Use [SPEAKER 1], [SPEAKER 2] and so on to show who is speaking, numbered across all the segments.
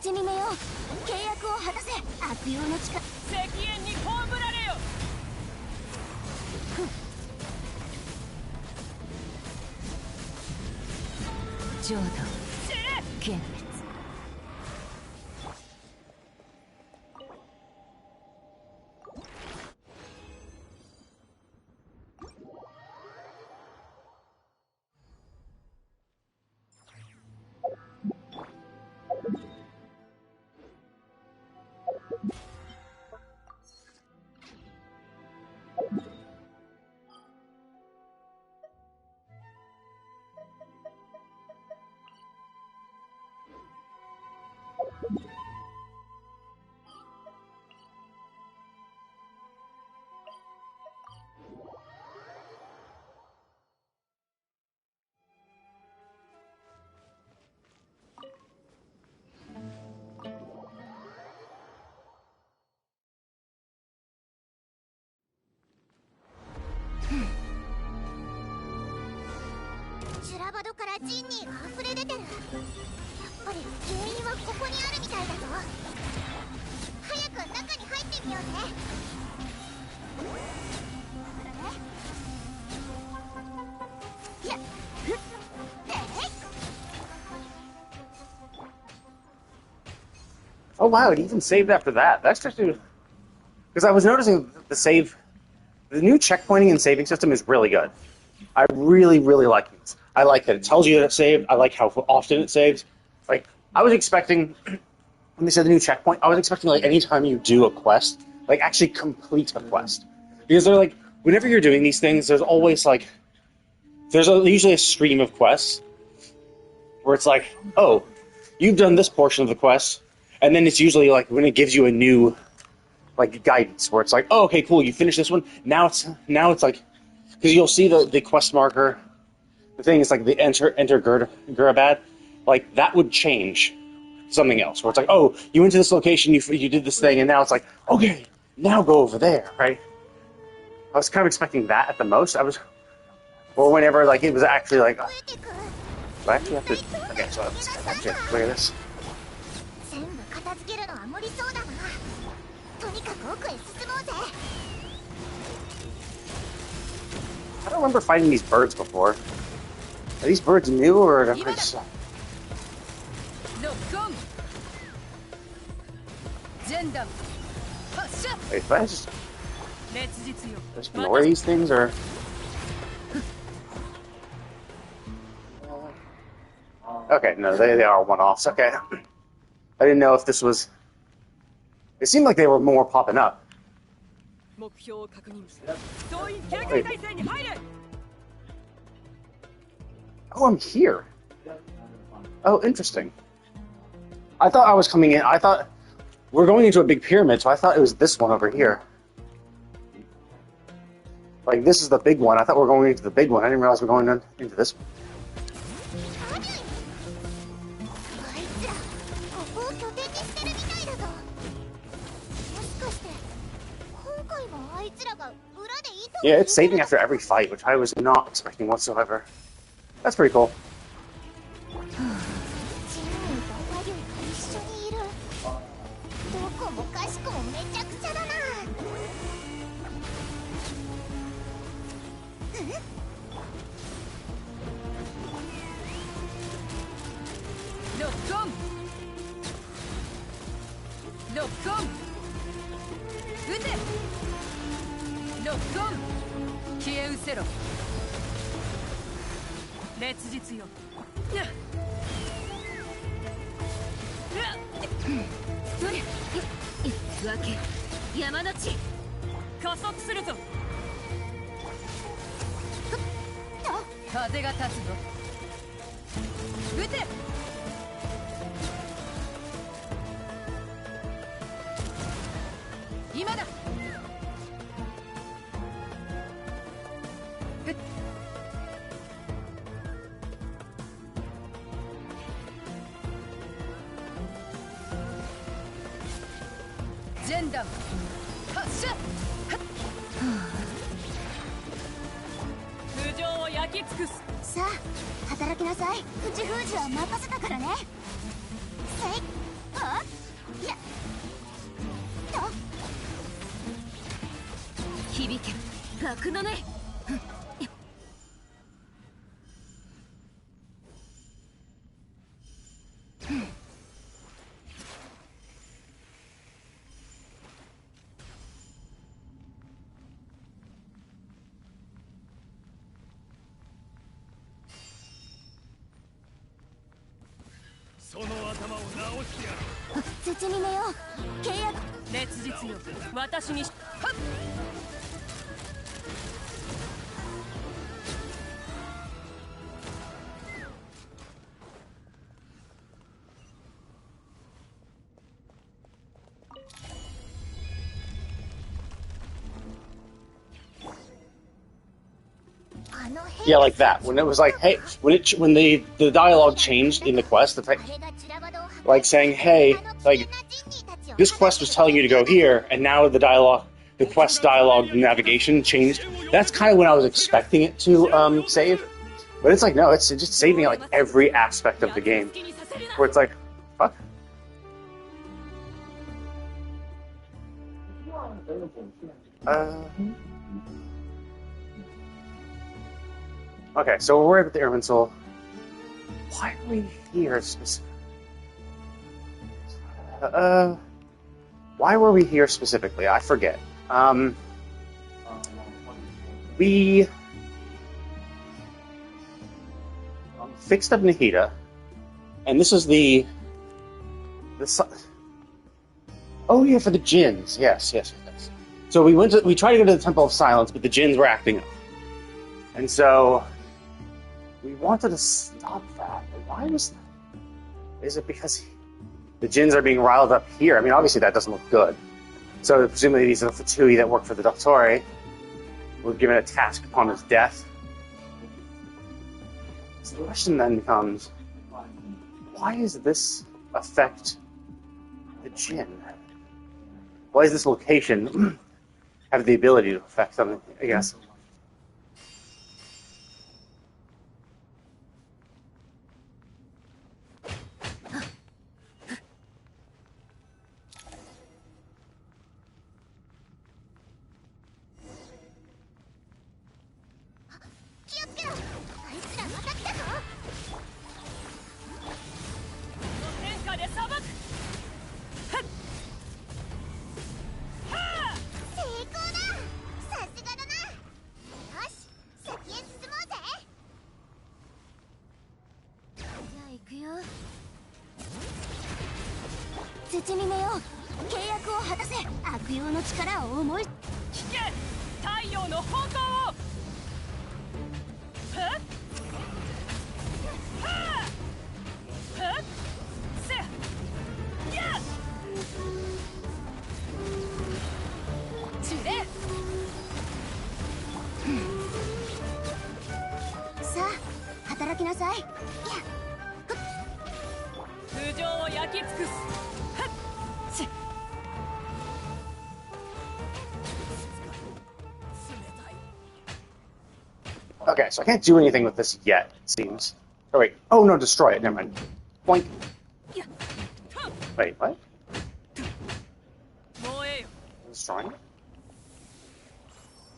[SPEAKER 1] 土見めよ、契約を果たせ。悪用の力、
[SPEAKER 2] 赤煙に葬られよ。
[SPEAKER 1] 浄土幻滅。修羅場戸からジンニーが溢れ出てる。やっぱり原因はここにあるみたいだぞ。早く中に入ってみようぜ。やっ
[SPEAKER 3] Oh wow, it even saved after that. That's actually... Because I was noticing the new checkpointing and saving system is really good. I really, really like it. I like that it tells you that it saved. I like how often it saves. Like, I was expecting, when they said the new checkpoint, I was expecting, like, anytime you do a quest, like, actually complete a quest. Because they're like, whenever you're doing these things, there's always, like, usually a stream of quests where it's like, oh, you've done this portion of the quest, and then it's usually, like, when it gives you a new, like, guidance, where it's like, oh, okay, cool, you finished this one, now it's like, because you'll see the quest marker. The thing is, like, the enter Gurabad, like, that would change something else. Where it's like, oh, you went to this location, you did this thing, and now it's like, okay, now go over there, right? I was kind of expecting that at the most. Or whenever, like, it was actually like, do I actually have to, okay, so let's actually have to clear this. I don't remember fighting these birds before. Are these birds new, or am I just... Wait, if I just ignore these things, or... Okay, no, they are one-offs, okay. I didn't know if this was... It seemed like they were more popping up. Wait. Oh, I'm here. Oh, interesting. I thought I was coming in. I thought we're going into a big pyramid, so I thought it was this one over here. Like, this is the big one. I thought we were going into the big one. I didn't realize we're going into this one. Yeah, it's saving after every fight, which I was not expecting whatsoever. That's pretty cool.
[SPEAKER 2] ロックオン。ロックオン。撃て。ロックオン。消え失せろ。烈日よ。
[SPEAKER 1] どれ分け山の地
[SPEAKER 2] 加速するぞ。風が立つぞ。撃て。今だ。ジェンダン発射。空上を焼き尽くす。
[SPEAKER 1] さあ働きなさい。口封じは任せたからね。せいあいやと響け楽のね。
[SPEAKER 4] その頭を直してやる。
[SPEAKER 1] 絶に寝よう。契約
[SPEAKER 2] 烈日よ。私にはっ。
[SPEAKER 1] あの
[SPEAKER 3] Yeah, like that. When it was like, hey, when the dialogue changed in the quest, it's like saying, hey, like this quest was telling you to go here, and now the quest dialogue navigation changed. That's kind of when I was expecting it to save, but it's like no, it's just saving like every aspect of the game, where it's like, fuck. Okay, so we're at the Airman Soul. Why are we here specifically? Why were we here specifically? I forget. We fixed up Nahida, and this is the oh yeah, for the Jinns. Yes. So we tried to go to the Temple of Silence, but the Jinns were acting up, and so we wanted to stop that. But why was that? Is it because the Jinns are being riled up here? I mean, obviously that doesn't look good. So presumably these are the Fatui that work for the Dottore. We're given a task upon his death. So the question then becomes, why does this affect the Jinn? Why does this location have the ability to affect something, I guess? Okay, so I can't do anything with this yet, it seems. Oh, wait. Oh, no, destroy it. Never mind. Boink. Wait, what? Destroying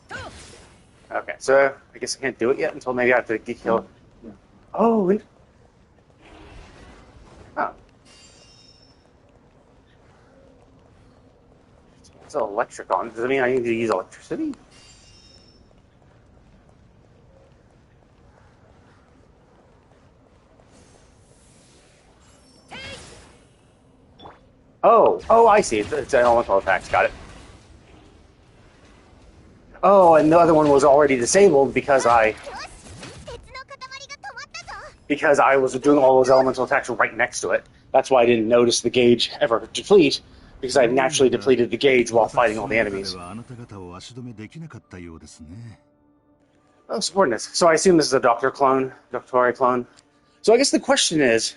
[SPEAKER 3] it? Okay, so I guess I can't do it yet until maybe I have to get killed. Oh, It's electric on. Does that mean I need to use electricity? Oh, I see. It's an elemental attacks. Got it. Oh, and the other one was already disabled because I was doing all those elemental attacks right next to it. That's why I didn't notice the gauge ever deplete, because I naturally depleted the gauge while fighting all the enemies. Oh, subordinates. So I assume this is a Doctor clone, Doctori clone. So I guess the question is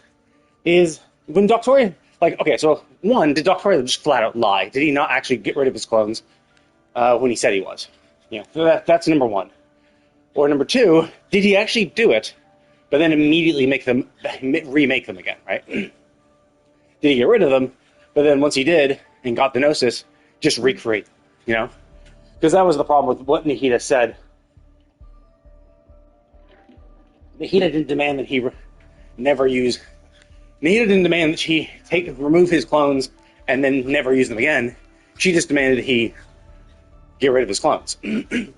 [SPEAKER 3] when Doctori, like, okay, so one, did Doctori just flat out lie? Did he not actually get rid of his clones when he said he was? That's number one. Or number two, did he actually do it, but then immediately remake them again, right? Did he get rid of them, but then once he did and got the Gnosis, just recreate, Because that was the problem with what Nahida said. Nahida didn't demand that he never use. Nahida didn't demand that she remove his clones and then never use them again. She just demanded that he get rid of his clones. But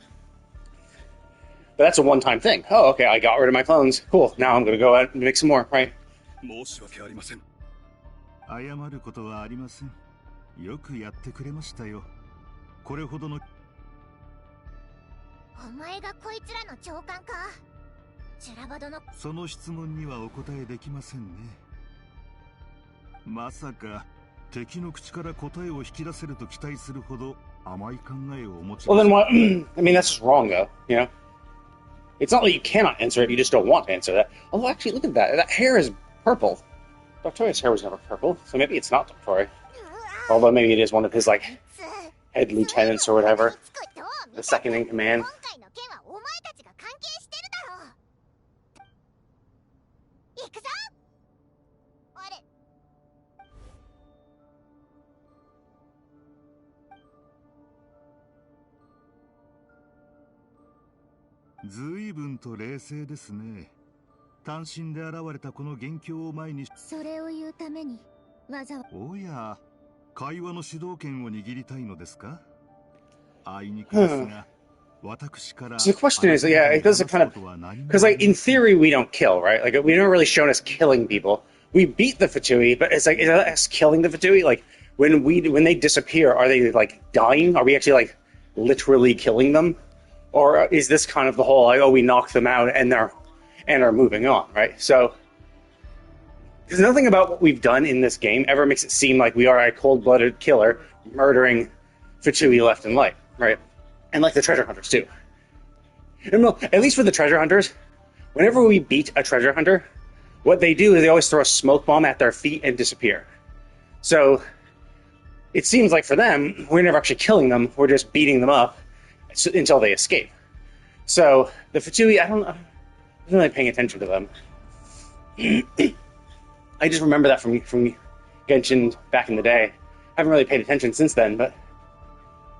[SPEAKER 3] that's a one-time thing. Oh, okay, I got rid of my clones. Cool. Now I'm going to go out and make some more, right?
[SPEAKER 4] 謝ることはありません。よくやってくれましたよ。これほどの。
[SPEAKER 1] お前がこいつらの長官か。ジュラバ殿。
[SPEAKER 4] その質問にはお答えできませんね。まさか敵の口から答えを引き出せると期待するほど甘い考えをお持ち。
[SPEAKER 3] Well, then what? I mean, that's just wrong, though. It's not that you cannot answer it; you just don't want to answer that. Although, actually, look at that. That hair is purple. Doctoria's hair was never purple, so maybe it's not Doctoria. Although maybe it is one of his, head lieutenants or whatever. The second in command.
[SPEAKER 1] 行くぞ。あれ。
[SPEAKER 4] 随分と冷静ですね。単身で現れたこの元凶を前に。
[SPEAKER 1] それを言うためにわざわざ。
[SPEAKER 4] おや、会話の主導権を握りたいのですか？あいにくですが。
[SPEAKER 3] So the question is, yeah, it does kind of, because in theory we don't kill, right? We don't really shown us killing people. We beat the Fatui, but it's is that us killing the Fatui? When they disappear, are they dying? Are we actually literally killing them, or is this kind of the whole we knock them out and are moving on, right? So because nothing about what we've done in this game ever makes it seem like we are a cold-blooded killer murdering Fatui left and right? And the treasure hunters, too. At least for the treasure hunters, whenever we beat a treasure hunter, what they do is they always throw a smoke bomb at their feet and disappear. So, it seems like for them, we're never actually killing them, we're just beating them up until they escape. So, the Fatui, I wasn't really paying attention to them. I just remember that from Genshin back in the day. I haven't really paid attention since then, but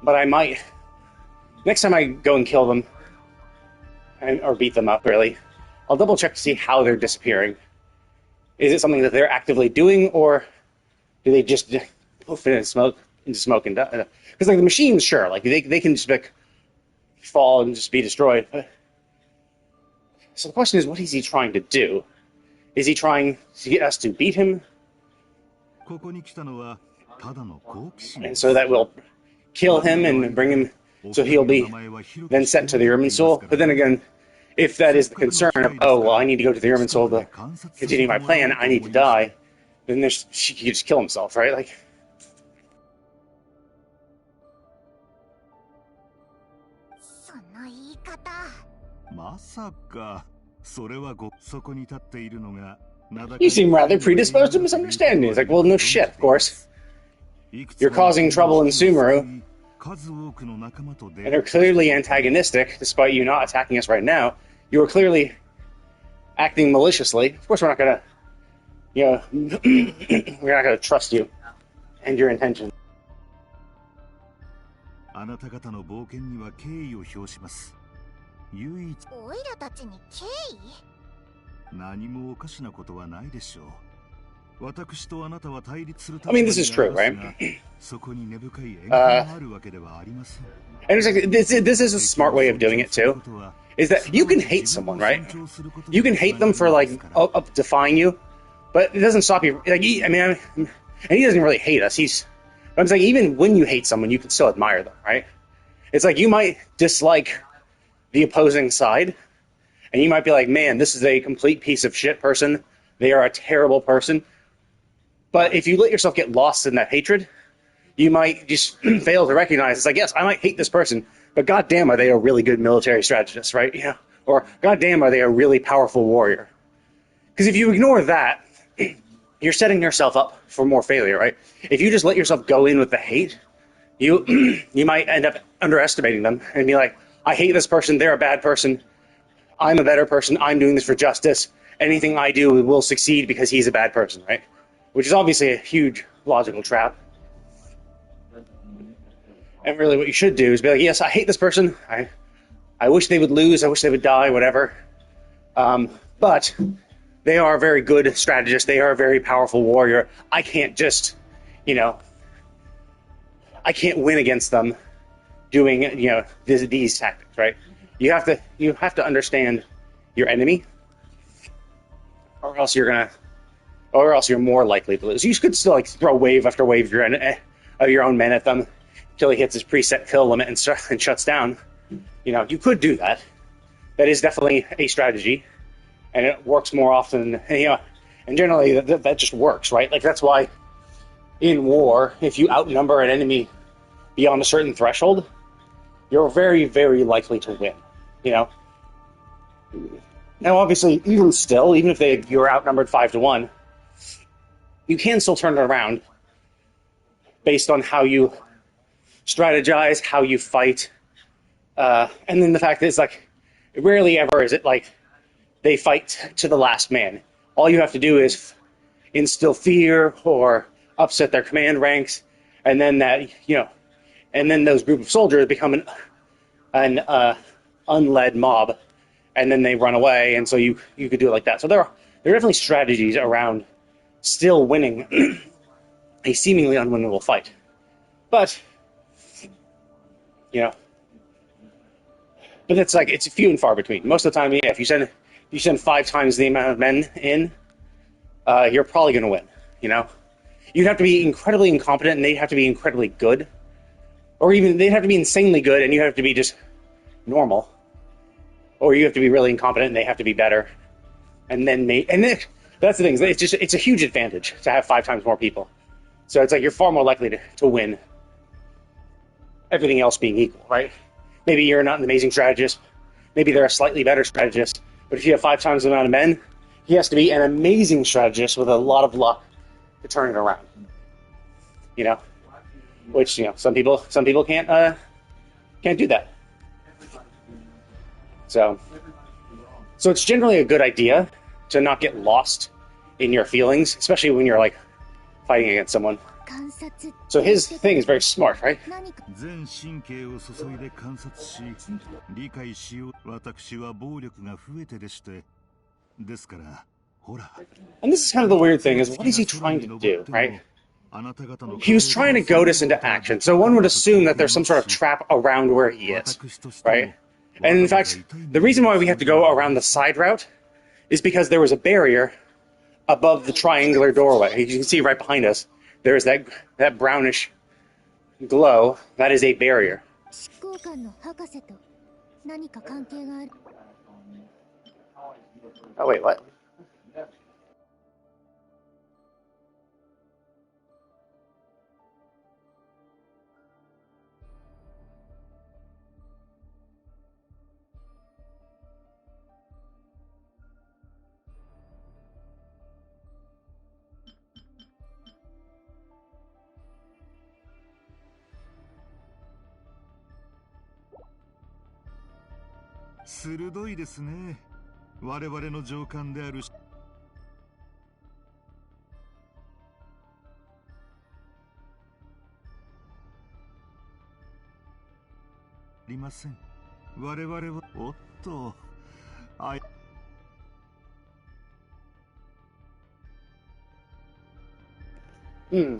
[SPEAKER 3] I might. Next time I go and kill them, or beat them up, really, I'll double check to see how they're disappearing. Is it something that they're actively doing, or do they just poof into smoke and die? Because the machines, sure, they can just fall and just be destroyed. So the question is, what is he trying to do? Is he trying to get us to beat him? And so that we'll kill him and bring him. So he'll be then sent to the Irminsul. But then again, if that is the concern of, I need to go to the Irminsul to continue my plan, I need to die, then he could just kill himself, right?
[SPEAKER 4] まさか、それはそこに立っているのが
[SPEAKER 3] You seem rather predisposed to misunderstanding. It's well, no shit, of course. You're causing trouble in Sumeru. And are clearly antagonistic, despite you not attacking us right now. You are clearly acting maliciously. Of course, we're not gonna, we're not gonna trust you and your intentions.
[SPEAKER 4] あなた方の冒険には敬意を表します。唯一。
[SPEAKER 1] おいらたちに敬意？
[SPEAKER 4] 何もおかしなことはないでしょう。
[SPEAKER 3] I mean, this is true, right? And it's like, this is a smart way of doing it too. Is that you can hate someone, right? You can hate them for like defying you, but it doesn't stop you. Like, and he doesn't really hate us. I'm saying even when you hate someone, you can still admire them, right? It's like you might dislike the opposing side, and you might be like, man, this is a complete piece of shit person. They are a terrible person. But if you let yourself get lost in that hatred, you might just fail to recognize, it's like, yes, I might hate this person, but goddamn, are they a really good military strategist, right? Yeah. Or goddamn, are they a really powerful warrior? Because if you ignore that, you're setting yourself up for more failure, right? If you just let yourself go in with the hate, you might end up underestimating them and be like, I hate this person, they're a bad person, I'm a better person, I'm doing this for justice, anything I do will succeed because he's a bad person, right? Which is obviously a huge logical trap. And really what you should do is be like, yes, I hate this person, I wish they would lose, I wish they would die, whatever. But they are a very good strategist, they are a very powerful warrior. I can't just, I can't win against them doing, these tactics, right? You have to understand your enemy, or else you're more likely to lose. You could still like throw wave after wave of your own men at them until he hits his preset kill limit and shuts down. You could do that. That is definitely a strategy, and it works more often. And generally that just works, right? Like that's why in war, if you outnumber an enemy beyond a certain threshold, you're very, very likely to win. Now, obviously, even if you're outnumbered 5-1, you can still turn it around based on how you strategize, how you fight, and then the fact is, like, rarely ever is it like they fight to the last man. All you have to do is instill fear or upset their command ranks, and then and then those group of soldiers become an unled mob, and then they run away, and so you could do it like that. So there are definitely strategies around still winning a seemingly unwinnable fight. But it's few and far between. Most of the time, if you send 5 times the amount of men in, you're probably going to win. You'd have to be incredibly incompetent, and they'd have to be incredibly good, or even they'd have to be insanely good, and you have to be just normal, or you have to be really incompetent, and they have to be better, and then that's the thing. It's a huge advantage to have 5 times more people. So it's like you're far more likely to win. Everything else being equal, right? Maybe you're not an amazing strategist. Maybe they're a slightly better strategist. But if you have 5 times the amount of men, he has to be an amazing strategist with a lot of luck to turn it around. Which some people can't do that. So it's generally a good idea to not get lost in your feelings, especially when you're like fighting against someone. So his thing is very smart, right? And this is kind of the weird thing, is what is he trying to do, right? He was trying to goad us into action, so one would assume that there's some sort of trap around where he is, right? And in fact, the reason why we have to go around the side route is because there was a barrier above the triangular doorway. You can see right behind us, there is that brownish glow. That is a barrier. Oh wait, what?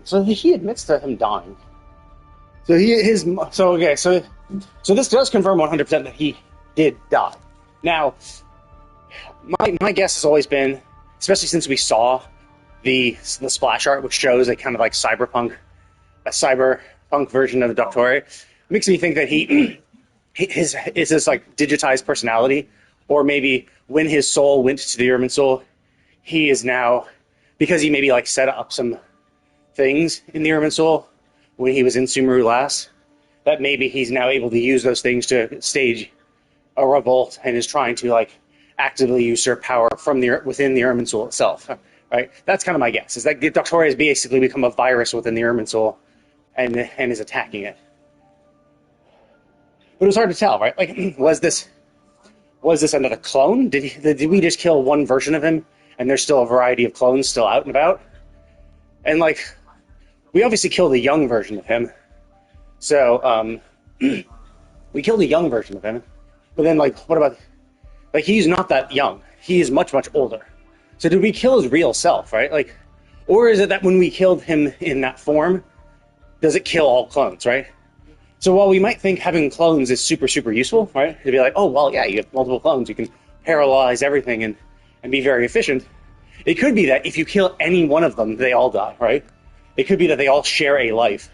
[SPEAKER 3] So he admits to him dying. So so this does confirm 100% that he did die. Now, my guess has always been, especially since we saw the splash art, which shows a kind of like cyberpunk version of the Doctore, makes me think that his like digitized personality, or maybe when his soul went to the Irminsul, he is now, because he maybe like set up some things in the Irminsul when he was in Sumeru last, that maybe he's now able to use those things to stage a revolt and is trying to like actively usurp power from within the Irminsul itself. Right? That's kind of my guess. Is that the Doctore has basically become a virus within the Irminsul and is attacking it. But it was hard to tell, right? Like, was this another clone? Did we just kill one version of him and there's still a variety of clones still out and about? And like, we obviously killed a young version of him. So, we killed a young version of him. But then, like, what about, like, he's not that young. He is much, much older. So did we kill his real self, right? Like, or is it that when we killed him in that form, does it kill all clones, right? So while we might think having clones is super, super useful, right? To be like, oh, well, yeah, you have multiple clones. You can parallelize everything and be very efficient. It could be that if you kill any one of them, they all die, right? It could be that they all share a life,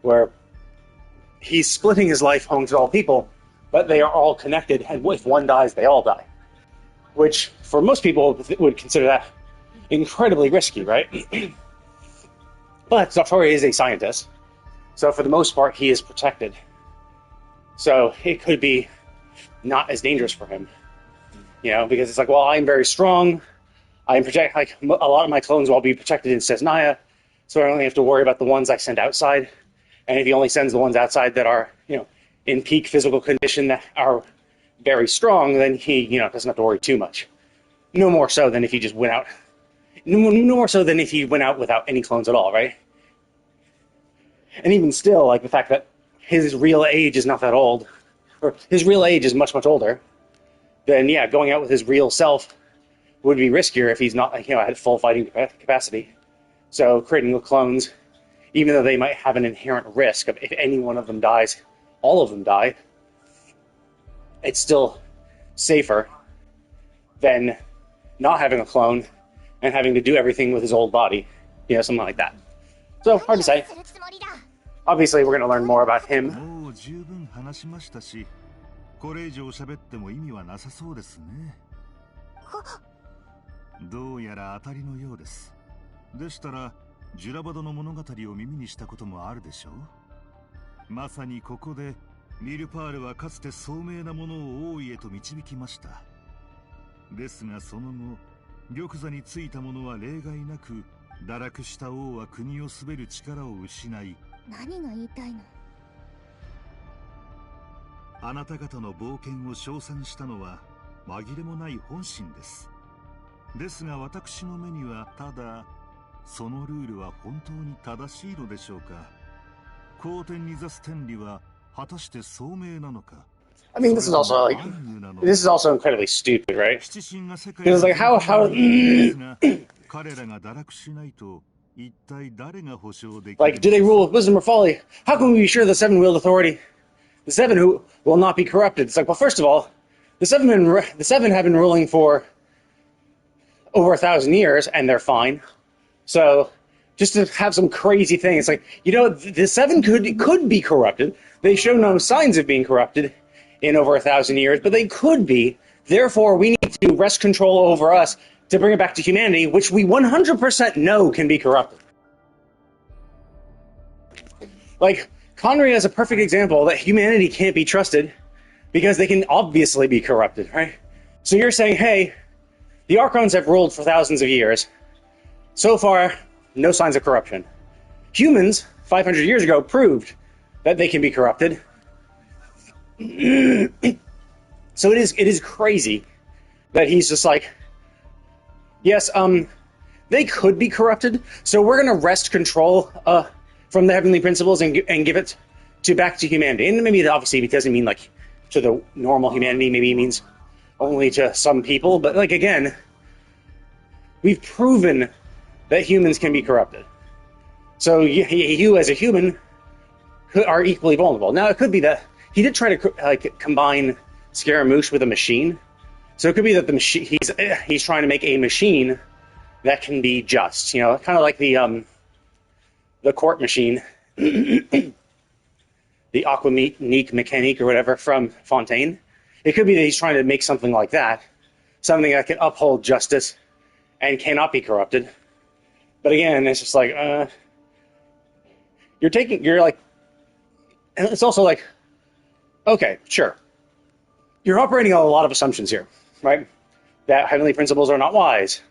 [SPEAKER 3] where he's splitting his life amongst all people, but they are all connected, and if one dies, they all die. Which, for most people, would consider that incredibly risky, right? But Doctore is a scientist, so for the most part, he is protected. So it could be not as dangerous for him, you know, because it's like, well, I'm very strong. I'm like a lot of my clones will all be protected in Cesnaya, so I only have to worry about the ones I send outside. And if he only sends the ones outside that are, you know, in peak physical condition that are very strong, then he, you know, doesn't have to worry too much. No more so than if he just went out. No more so than if he went out without any clones at all, right? And even still, like the fact that his real age is not that old, or his real age is much, much older, then yeah, going out with his real self would be riskier if he's not, like, you know, at full fighting capacity. So creating the clones, even though they might have an inherent risk of if any one of them dies, all of them die, it's still safer than not having a clone and having to do everything with his old body, you know, something like that. So, hard to say. Obviously, we're going to learn more about him.
[SPEAKER 4] もう十分話しましたし、これ以上喋っても意味はなさそうですね。どうやら当たりのようです。でしたら、ジュラバドの物語を耳にしたこともあるでしょう。まさにここで、ミルパールはかつて聡明なものを王位へと導きました。ですがその後、玉座についた者は例外なく、堕落した王は国を統べる力を失い、
[SPEAKER 1] 何が言いたいの？
[SPEAKER 4] あなた方の冒険を称賛したのは紛れもない本心です。ですが私の目にはただ、そのルールは本当に正しいのでしょうか。皇天に座す天理は果たして聡明なのか。
[SPEAKER 3] I mean, this is also incredibly stupid, right? Because like how
[SPEAKER 4] 彼らが堕落しないと一体誰が保証できる
[SPEAKER 3] like do they rule with wisdom or folly? How can we be sure the seven wield authority? The seven who will not be corrupted. It's like, well, first of all, the seven have been ruling for over 1,000 years, and they're fine. So just to have some crazy thing, it's like, you know, the seven could be corrupted. They show no signs of being corrupted in over 1,000 years, but they could be. Therefore, we need to wrest control over us to bring it back to humanity, which we 100% know can be corrupted. Like, Connery is a perfect example that humanity can't be trusted because they can obviously be corrupted, right? So you're saying, hey, the Archons have ruled for thousands of years. So far, no signs of corruption. Humans, 500 years ago, proved that they can be corrupted. So it is crazy that he's just like, yes, they could be corrupted, so we're going to wrest control from the heavenly principles and give it back to humanity. And maybe obviously it doesn't mean like to the normal humanity, maybe it means only to some people, but like again, we've proven that humans can be corrupted. So you as a human are equally vulnerable. Now, it could be that he did try to combine Scaramouche with a machine. So it could be that the machine he's trying to make a machine that can be just, kind of like the court machine, the Aquanique Mécanique or whatever from Fontaine. It could be that he's trying to make something like that, something that can uphold justice and cannot be corrupted. But again, it's just like you're like, and it's also like, okay, sure, you're operating on a lot of assumptions here, right? That heavenly principles are not wise.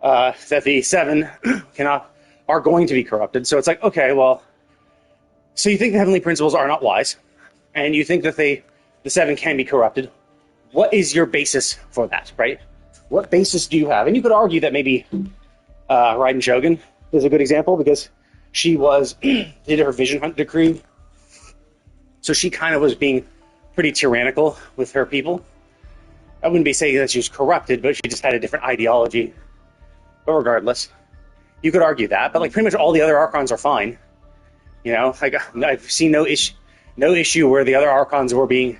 [SPEAKER 3] That the seven are going to be corrupted. So it's like, okay, well, so you think the heavenly principles are not wise, and you think that the seven can be corrupted. What is your basis for that, right? What basis do you have? And you could argue that maybe Raiden Shogun is a good example because she did her vision hunt decree. So she kind of was being pretty tyrannical with her people. I wouldn't be saying that she was corrupted, but she just had a different ideology. But regardless, you could argue that. But like pretty much all the other Archons are fine. Like I've seen no issue where the other Archons were being,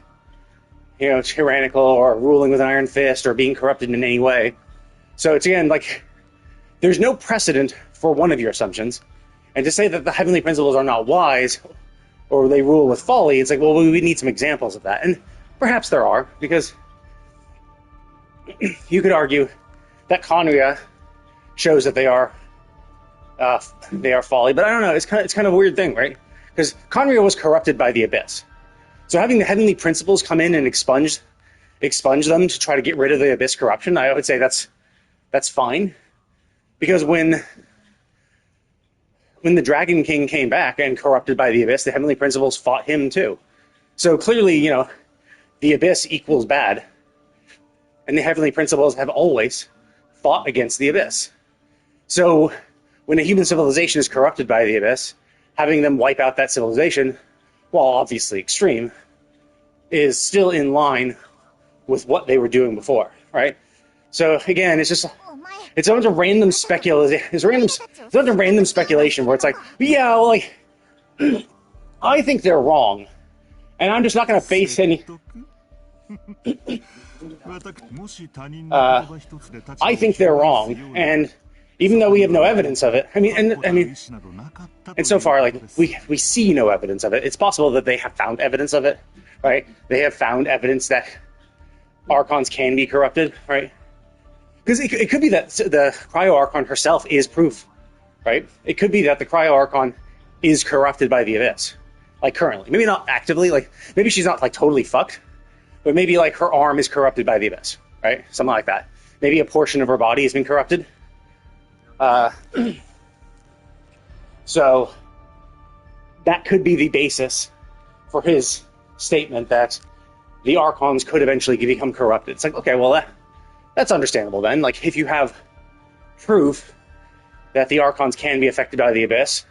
[SPEAKER 3] tyrannical or ruling with an iron fist or being corrupted in any way. So it's again like there's no precedent for one of your assumptions, and to say that the heavenly principles are not wise or they rule with folly, it's like, well, we need some examples of that, and perhaps there are, because you could argue that Khaenri'ah shows that they are folly, but I don't know. It's kind of a weird thing, right? Because Khaenri'ah was corrupted by the Abyss, so having the heavenly principles come in and expunge them to try to get rid of the Abyss corruption, I would say that's fine, because when the Dragon King came back and corrupted by the Abyss, the heavenly principles fought him too. So clearly, the Abyss equals bad, and the heavenly principles have always fought against the Abyss. So when a human civilization is corrupted by the Abyss, having them wipe out that civilization, while obviously extreme, is still in line with what they were doing before, right? So again, it's a bunch of random speculation. It's a bunch of random speculation where it's like, yeah, well, like, I think they're wrong, and I'm just not going to face any. I think they're wrong, and even though we have no evidence of it, I mean, and so far, like we see no evidence of it. It's possible that they have found evidence of it, right? They have found evidence that Archons can be corrupted, right? Because it could be that the Cryo Archon herself is proof, right? It could be that the Cryo Archon is corrupted by the Abyss, like currently. Maybe not actively, like maybe she's not like totally fucked, but maybe like her arm is corrupted by the Abyss, right? Something like that. Maybe a portion of her body has been corrupted. So that could be the basis for his statement that the Archons could eventually become corrupted. It's like, okay, well, that's understandable then. Like, if you have proof that the Archons can be affected by the Abyss,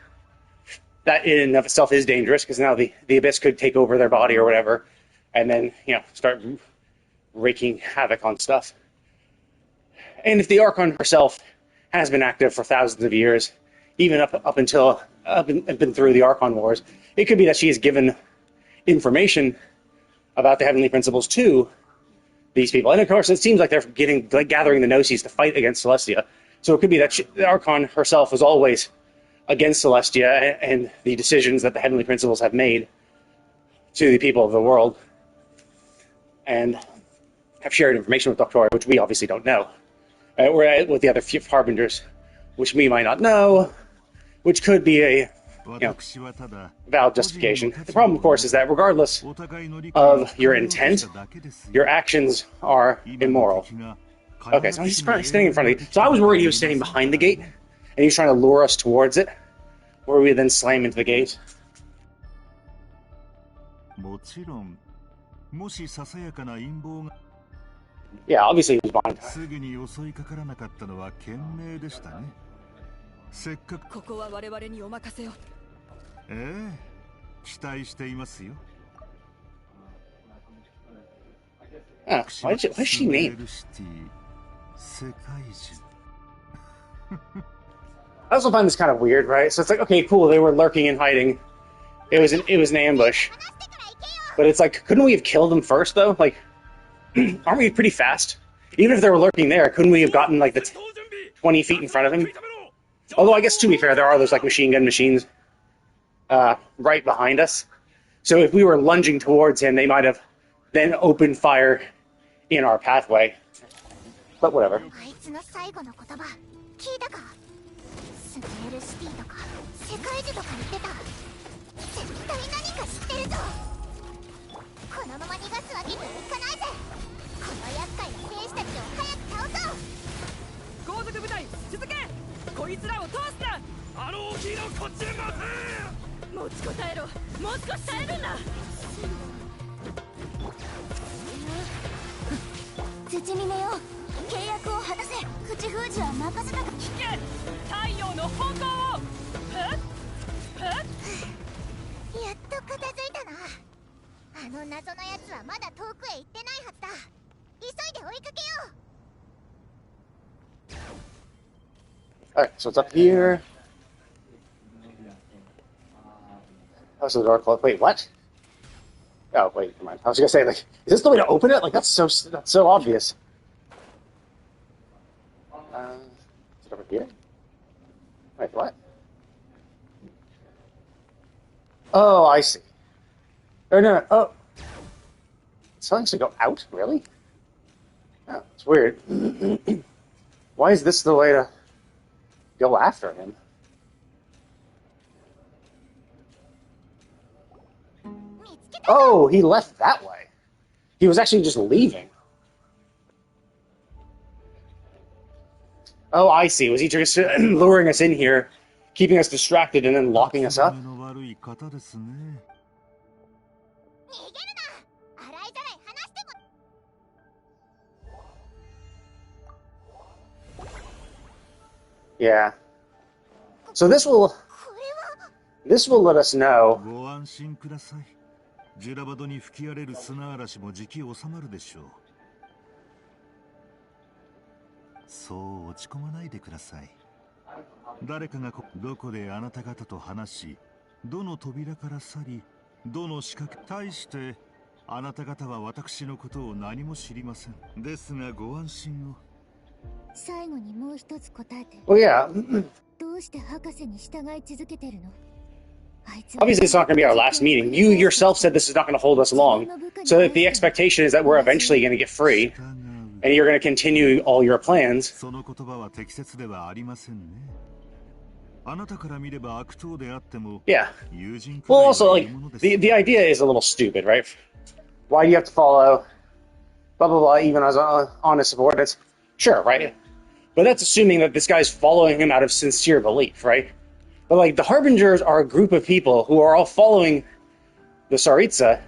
[SPEAKER 3] that in and of itself is dangerous, because now the Abyss could take over their body or whatever, and then, start wreaking havoc on stuff. And if the Archon herself has been active for thousands of years, even up until been through the Archon Wars, it could be that she has given information about the heavenly principles to these people. And of course, it seems like they're gathering the Gnosis to fight against Celestia. So it could be that the Archon herself was always against Celestia and the decisions that the heavenly principles have made to the people of the world, and have shared information with Doctor, which we obviously don't know. Or with the other few harbingers, which we might not know, which could be a valid justification. The problem, of course, is that regardless of your intent, your actions are immoral. Okay, so he's standing in front of the gate. So I was worried he was standing behind the gate, and he was trying to lure us towards it, where we would then slam into the gate. Yeah, obviously he was blind.
[SPEAKER 2] ここは我々にお任せを。
[SPEAKER 4] ええ、期待していますよ。
[SPEAKER 3] Why is she named? I also find this kind of weird, right? So it's like, okay, cool, they were lurking and hiding. It was an ambush. But it's like, couldn't we have killed them first, though? Like, aren't we pretty fast? Even if they were lurking there, couldn't we have gotten, like, the 20 feet in front of him? Although, I guess, to be fair, there are those, like, machine gun machines right behind us. So if we were lunging towards him, they might have then opened fire in our pathway. But whatever.
[SPEAKER 1] あいつの最後の言葉聞いたか？スネールシティとか世界樹とか言ってた。絶対何か知ってるぞ。このまま逃がすわけにはいかないぜ。この厄介な兵士たちを早く倒そう。
[SPEAKER 2] 後続部隊続け。こいつらを通すな。
[SPEAKER 5] あの大きいのこっちへ待て。
[SPEAKER 2] 持ちこたえろ。もう少し耐えるんだ。
[SPEAKER 1] 土峰よ、契約を果たせ。口封じは任せたか。
[SPEAKER 2] 聞け。太陽の方向を。
[SPEAKER 1] やっと片付いたな。あの謎のやつはまだ遠くへ行ってないはずだ。急いで追いかけよう。
[SPEAKER 3] Alright, so it's up here. Oh, so the door closed. Wait, what? Oh, wait, never mind. I was gonna say, like, is this the way to open it? Like, that's so obvious. Is it over here? Wait, what? Oh, I see. Oh, no, oh. Something's to go out? Really? Oh, it's weird. Why is this the way to go after him? Oh, he left that way. He was actually just leaving. Oh, I see. Was he just luring us in here, keeping us distracted, and then locking us up?
[SPEAKER 1] 逃げるな。洗いざらい話しても。
[SPEAKER 3] Yeah. So this will let us know.
[SPEAKER 4] ご安心ください。ジュラバドに吹き荒れる砂嵐もじき収まるでしょう。そう落ち込まないでください。誰かがどこであなた方と話し、どの扉から去り、どの仕掛け対してあなた方は私のことを何も知りません。ですがご安心を。
[SPEAKER 1] 最後にもう一つ答えて。
[SPEAKER 3] Well, yeah.
[SPEAKER 1] どうして博士に従い続けてるの？
[SPEAKER 3] Obviously, it's not going to be our last meeting. You yourself said this is not going to hold us long. So that the expectation is that we're eventually going to get free, and you're going to continue all your plans.
[SPEAKER 4] その言葉は適切ではありませんね。あなたから見れば悪党であっても、
[SPEAKER 3] Yeah.
[SPEAKER 4] 友人く
[SPEAKER 3] Well,
[SPEAKER 4] らい
[SPEAKER 3] also,
[SPEAKER 4] の
[SPEAKER 3] like,
[SPEAKER 4] ものです。
[SPEAKER 3] the idea is a little stupid, right? Why do you have to follow blah, blah, blah, even as honest subordinates? Sure, right? But that's assuming that this guy's following him out of sincere belief, right? But, like, the Harbingers are a group of people who are all following the Tsaritsa,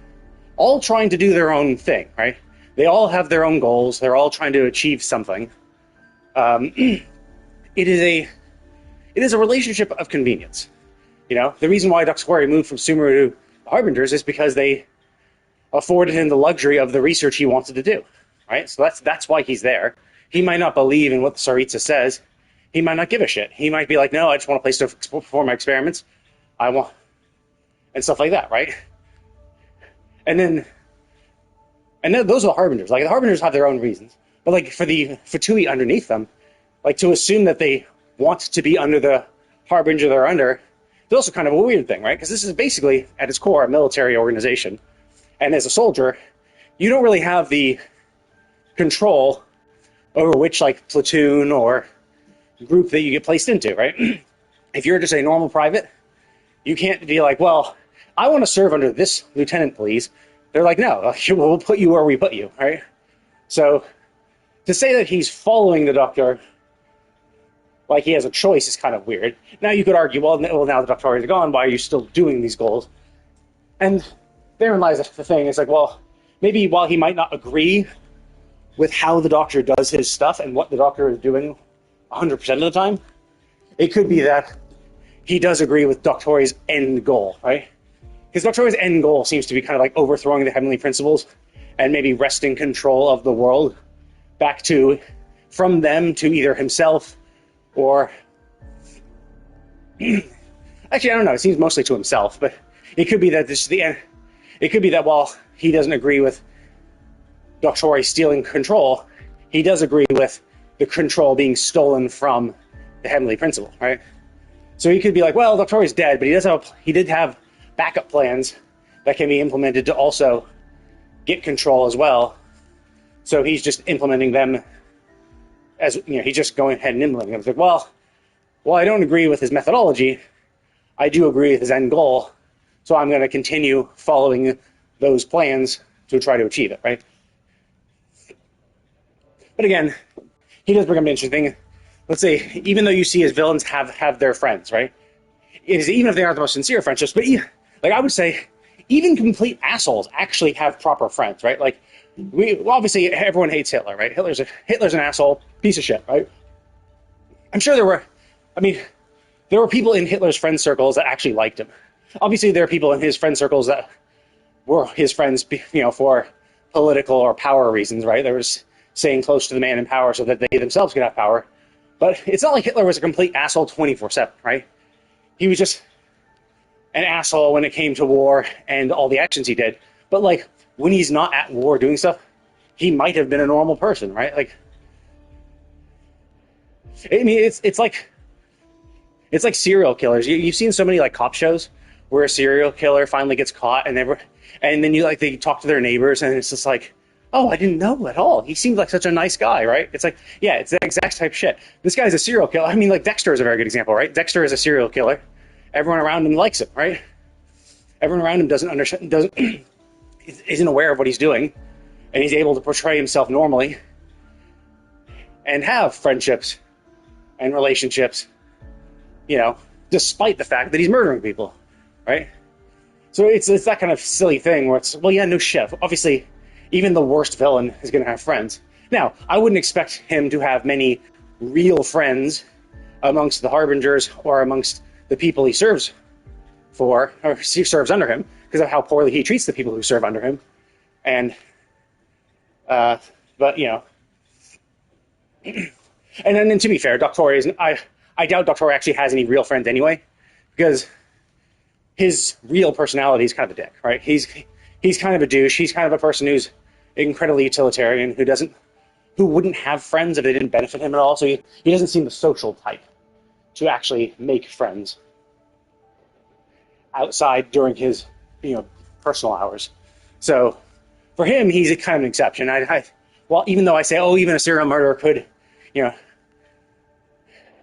[SPEAKER 3] all trying to do their own thing, right? They all have their own goals. They're all trying to achieve something. It is a relationship of convenience. You know, the reason why Duxbury moved from Sumeru to the Harbingers is because they afforded him the luxury of the research he wanted to do, right? So that's why he's there. He might not believe in what the Tsaritsa says. He might not give a shit. He might be like, no, I just want a place to perform my experiments. And stuff like that, right? And then those are the Harbingers. Like, the Harbingers have their own reasons. But, like, for the Fatui underneath them, like, to assume that they want to be under the Harbinger they're under, it's also kind of a weird thing, right? Because this is basically, at its core, a military organization. And as a soldier, you don't really have the control over which, like, platoon or group that you get placed into, right? If you're just a normal private, you can't be like, well, I want to serve under this lieutenant, please. They're like, no, we'll put you where we put you, right? So to say that he's following the Doctor like he has a choice is kind of weird. Now you could argue, well now the Doctor is gone, why are you still doing these goals? And therein lies the thing. It's like, well, maybe while he might not agree with how the Doctor does his stuff and what the Doctor is doing 100% of the time, it could be that he does agree with Doctori's end goal, right? Because Doctori's end goal seems to be kind of like overthrowing the heavenly principles and maybe wresting control of the world back from them to either himself or Actually, I don't know. It seems mostly to himself, but it could be that this is the end. It could be that while he doesn't agree with Doctori stealing control, he does agree with the control being stolen from the Heavenly Principle, right? So he could be like, well, Doctori's dead, but he did have backup plans that can be implemented to also get control as well. So he's just implementing them as, he's just going ahead and implementing them. It's like, well, I don't agree with his methodology. I do agree with his end goal. So I'm going to continue following those plans to try to achieve it, right? But again, he does bring up an interesting thing. Let's say, even though you see his villains have their friends, right? It is, even if they aren't the most sincere friendships, but I would say, even complete assholes actually have proper friends, right? Like, obviously everyone hates Hitler, right? Hitler's an asshole, piece of shit, right? I'm sure there were people in Hitler's friend circles that actually liked him. Obviously, there are people in his friend circles that were his friends, for political or power reasons, right? There was staying close to the man in power so that they themselves could have power. But it's not like Hitler was a complete asshole 24/7, right? He was just an asshole when it came to war and all the actions he did. But like, when he's not at war doing stuff, he might have been a normal person, right? Like, I mean, it's like serial killers. You've seen so many like cop shows where a serial killer finally gets caught, and then they talk to their neighbors, and it's just like, oh, I didn't know at all. He seemed like such a nice guy, right? It's like, yeah, it's the exact type of shit. This guy's a serial killer. I mean, like, Dexter is a very good example, right? Dexter is a serial killer. Everyone around him likes him, right? Everyone around him isn't aware of what he's doing, and he's able to portray himself normally and have friendships and relationships, despite the fact that he's murdering people, right? So it's that kind of silly thing where it's, well, yeah, no shit. Obviously, even the worst villain is going to have friends. Now, I wouldn't expect him to have many real friends amongst the Harbingers or amongst the people he serves for, or he serves under him, because of how poorly he treats the people who serve under him. And, but, and then to be fair, I doubt Doctor actually has any real friends anyway, because his real personality is kind of a dick, right? He's kind of a douche. He's kind of a person who's incredibly utilitarian, who wouldn't have friends if they didn't benefit him at all. So he doesn't seem the social type to actually make friends outside during his, personal hours. So for him, he's a kind of an exception. Well, even though I say, oh, even a serial murderer could,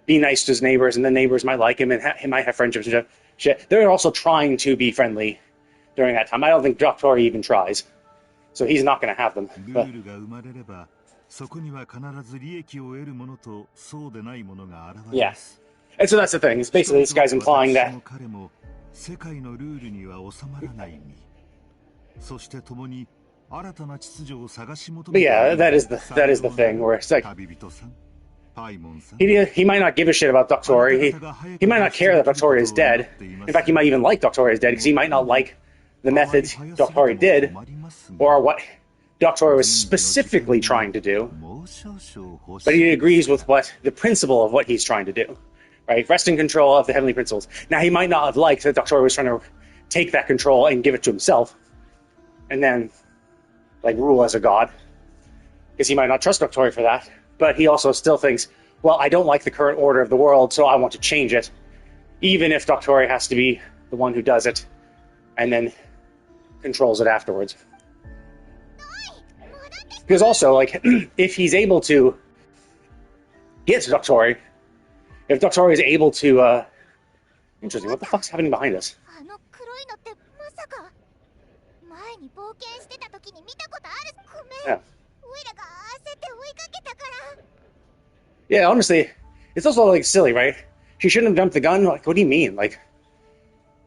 [SPEAKER 3] be nice to his neighbors, and the neighbors might like him, and he might have friendships and shit. They're also trying to be friendly during that time. I don't think Doctor even tries. So he's not going to have them. But, yeah. And so that's the thing. It's basically this guy's implying that. But yeah, that is the thing where it's like, he might not give a shit about Doctor. He might not care that Doctor is dead. In fact, he might even like Doctor is dead, because he might not like the methods Doctor did, or what Doctor was specifically trying to do. But he agrees with what the principle of what he's trying to do, right? Wrest in control of the heavenly principles. Now, he might not have liked that Doctor was trying to take that control and give it to himself, and then rule as a god, because he might not trust Doctor for that. But he also still thinks, well, I don't like the current order of the world, so I want to change it, even if Doctor has to be the one who does it, and then controls it afterwards. Because also, if he's able to get to Doctor, if Doctor is able to, interesting, what the fuck's happening behind us? Yeah. Yeah, honestly, it's also silly, right? She shouldn't have jumped the gun. What do you mean?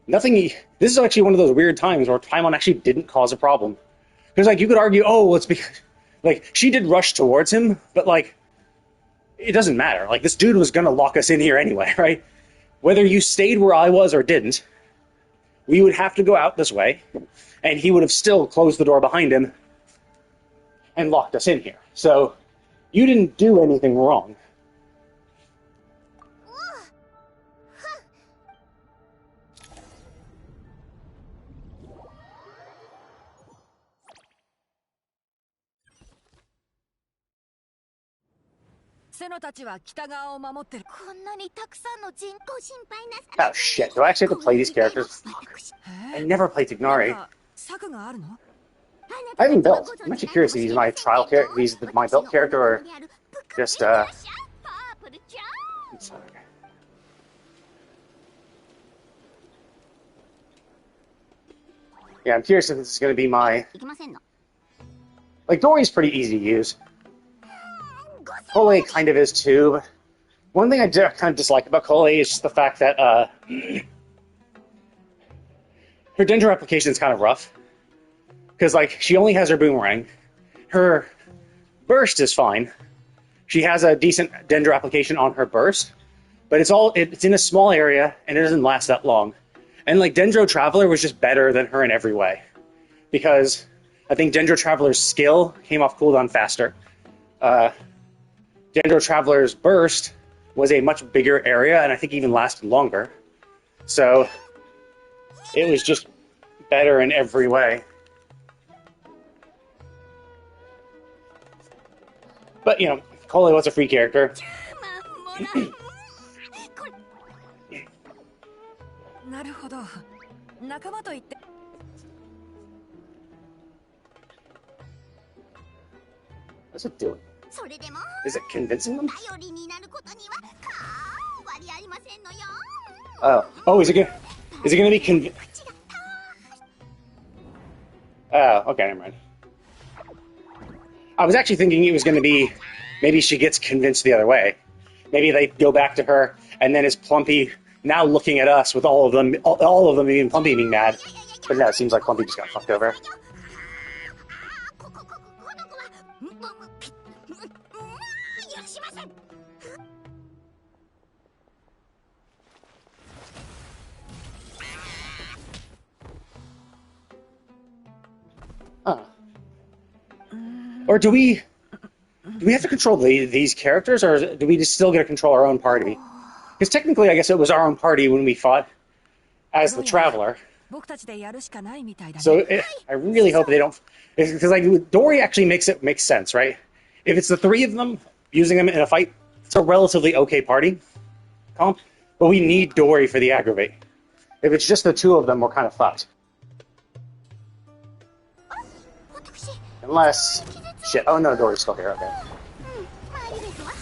[SPEAKER 3] Nothing. This is actually one of those weird times where Paimon actually didn't cause a problem. Because you could argue, oh, it's because she did rush towards him, but it doesn't matter. This dude was gonna lock us in here anyway, right? Whether you stayed where I was or didn't, we would have to go out this way, and he would have still closed the door behind him and locked us in here. So you didn't do anything wrong.
[SPEAKER 2] セノたちは北側を守ってる。
[SPEAKER 1] こんなにたくさんの人口心配なさら
[SPEAKER 3] Oh shit, do I actually have to play these characters? I never played Tignari.
[SPEAKER 2] 策があるの？
[SPEAKER 3] I haven't built. I'm actually curious if he's my trial character, if he's my built character, or just, Yeah, I'm curious if this is going to be my...
[SPEAKER 1] いきませんの
[SPEAKER 3] Like, Dory's pretty easy to use. Kole kind of is too, but one thing I do kind of dislike about Kole is just the fact that, her Dendro application is kind of rough. Because, like, she only has her boomerang. Her burst is fine. She has a decent Dendro application on her burst. But it's in a small area, and it doesn't last that long. And, like, Dendro Traveler was just better than her in every way. Because I think Dendro Traveler's skill came off cooldown faster. Dendro Traveler's burst was a much bigger area, and I think even lasted longer. So, it was just better in every way. But, you know, Kole was a free character.
[SPEAKER 2] なるほど。仲間と言って。
[SPEAKER 3] What's it doing?
[SPEAKER 1] それでも
[SPEAKER 3] Is it convincing them?
[SPEAKER 1] 頼りになることには変わりありませんのよ
[SPEAKER 3] Oh, is it gonna be Oh, okay, never mind. I was actually thinking it was gonna be, maybe she gets convinced the other way. Maybe they go back to her, and then is Plumpy now looking at us with all of them even Plumpy being mad. But no, it seems like Plumpy just got fucked over.
[SPEAKER 1] この子は許しません
[SPEAKER 3] Or do we have to control these characters, or do we just still get to control our own party? Because technically, I guess it was our own party when we fought as the Traveler.
[SPEAKER 2] 僕たちでやるしかないみたいだね。
[SPEAKER 3] So I really hope they don't, because like Dory actually makes sense, right? If it's the three of them using them in a fight, it's a relatively okay party comp. But we need Dory for the aggravate. If it's just the two of them, we're kind of fucked. Unless shit. Oh no, Dory's still here. Okay.
[SPEAKER 1] マイルですわ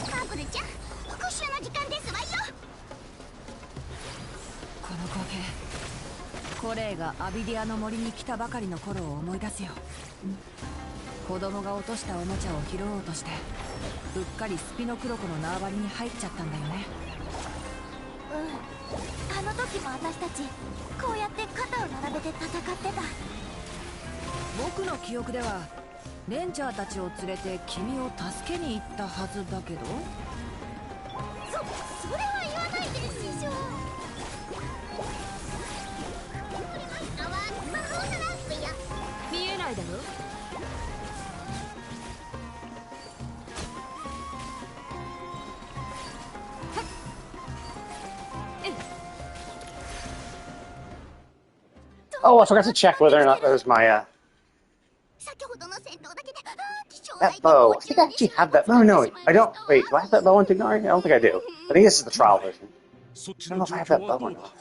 [SPEAKER 1] パープルちゃん復讐の時間ですわよ
[SPEAKER 2] この光景。コレイがアビディアの森に来たばかりの頃を思い出すよ。子供が落としたおもちゃを拾おうとして、うっかりスピノクロコの縄張りに入っちゃったんだよね。
[SPEAKER 1] あの時も私たちこうやって肩を並べて戦ってた
[SPEAKER 2] 僕の記憶ではレンジャーたちを連れて君を助けに行ったはずだけど。
[SPEAKER 1] それは言わないで師匠
[SPEAKER 2] 見えないだろ。
[SPEAKER 3] Oh, I forgot to check whether or not that was my that bow. I think I actually have that. Oh no, I don't. Wait, do I have that bow on Tignari? I don't think I do. I think this is the trial version. I don't know if I have that bow or not.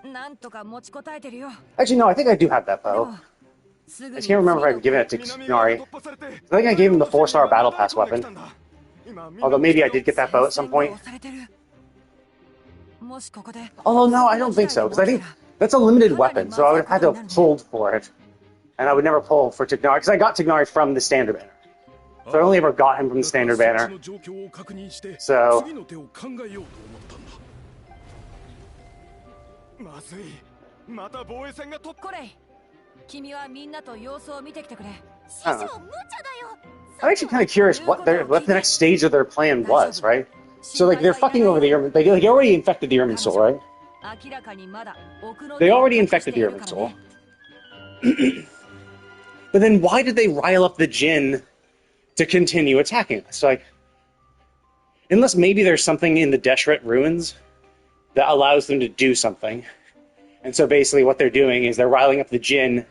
[SPEAKER 2] なんとか持ちこたえてるよ。
[SPEAKER 3] Actually, no, I think I do have that bow. I just can't remember if I've given it to Tignari. I think I gave him the 4-star battle pass weapon. Although maybe I did get that bow at some point.
[SPEAKER 2] もしここで。
[SPEAKER 3] Although no, I don't think so, because I think that's a limited weapon, so I would have had to have pulled for it. And I would never pull for Tignari, because I got Tignari from the standard banner. So I only ever got him from the standard banner. So... I don't know. I'm actually kind of curious what the next stage of their plan was, right? So like they're fucking over the Irmin. They already infected the Irmin Soul, right? They already infected the Irmin Soul. But then why did they rile up the Jinn to continue attacking us? Like, unless maybe there's something in the Deshret ruins that allows them to do something. And so basically what they're doing is they're riling up the Jinn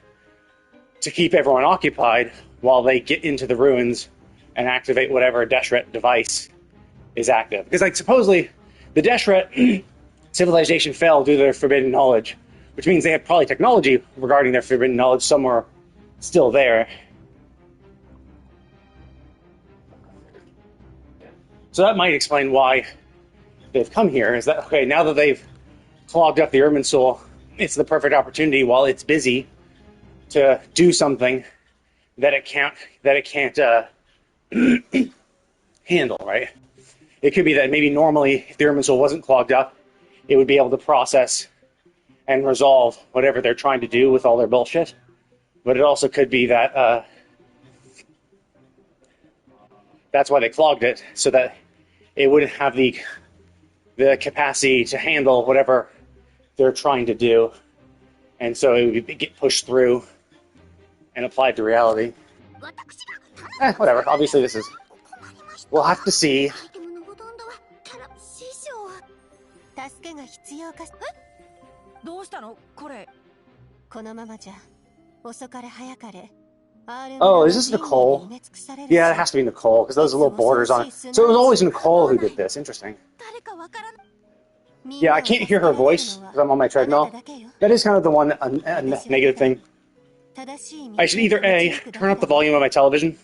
[SPEAKER 3] to keep everyone occupied while they get into the ruins and activate whatever Deshret device is active. Because, like, supposedly, the Deshret civilization failed due to their forbidden knowledge, which means they had probably technology regarding their forbidden knowledge somewhere still there. So that might explain why they've come here, is that, okay, now that they've clogged up the Urban Soul, it's the perfect opportunity while it's busy to do something that it can't handle, right? It could be that maybe normally, if the Urban Soul wasn't clogged up, it would be able to process and resolve whatever they're trying to do with all their bullshit. But it also could be that that's why they clogged it, so that it wouldn't have the capacity to handle whatever they're trying to do. And so it would get pushed through and applied to reality. Whatever. Obviously, this is... We'll have to see.
[SPEAKER 6] 助けが必要か。
[SPEAKER 2] どうしたのこれ。
[SPEAKER 6] このままじゃ遅かれ早かれ。
[SPEAKER 3] Oh, is this Nicole? Yeah, it has to be Nicole, because those little borders on it. So it was always Nicole who did this. Interesting. Yeah, I can't hear her voice, because I'm on my treadmill. That is kind of the one a negative thing. I should either A, turn up the volume of my television,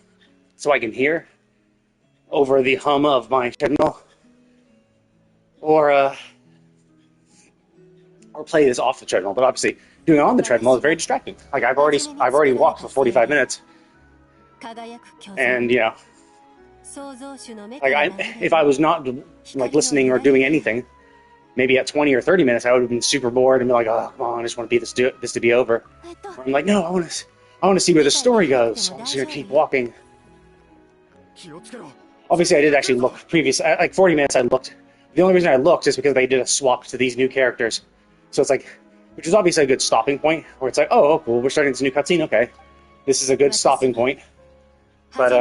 [SPEAKER 3] so I can hear over the hum of my treadmill, or play this off the treadmill. But obviously, doing it on the treadmill is very distracting. Like I've already walked for 45 minutes, and you know, like if I was not like listening or doing anything, maybe at 20 or 30 minutes, I would have been super bored and be like, oh, come on, I just want this to be over. I'm like, no, I want to see where the story goes. I'm just gonna keep walking. Obviously, I did actually look like 40 minutes. I looked. The only reason I looked is because they did a swap to these new characters. So it's like, which is obviously a good stopping point, where it's like, oh, cool, we're starting this new cutscene, okay. This is a good stopping point. But,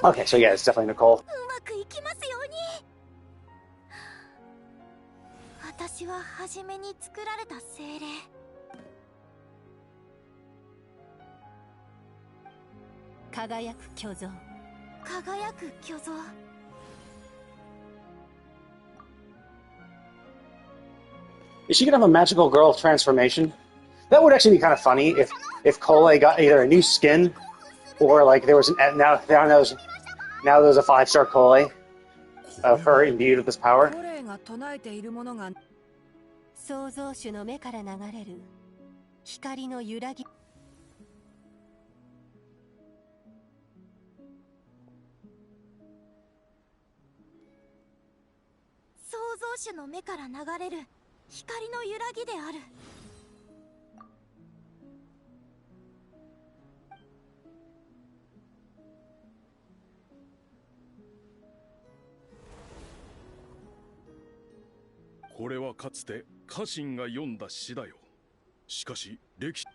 [SPEAKER 3] okay, so yeah, it's definitely Nicole.
[SPEAKER 1] 私は初めに作られた精霊。
[SPEAKER 6] 輝く巨像。
[SPEAKER 1] 輝く巨像。
[SPEAKER 3] Is she gonna have a magical girl transformation? That would actually be kind of funny if Cole got either a new skin or like there was now there's a 5-star Cole of her imbued with this power.
[SPEAKER 6] 創造主の目から流れる光の揺らぎ。
[SPEAKER 1] 創造主の目から流れる光の揺らぎである。
[SPEAKER 5] これはかつて家臣が読んだ詩だよ。しかし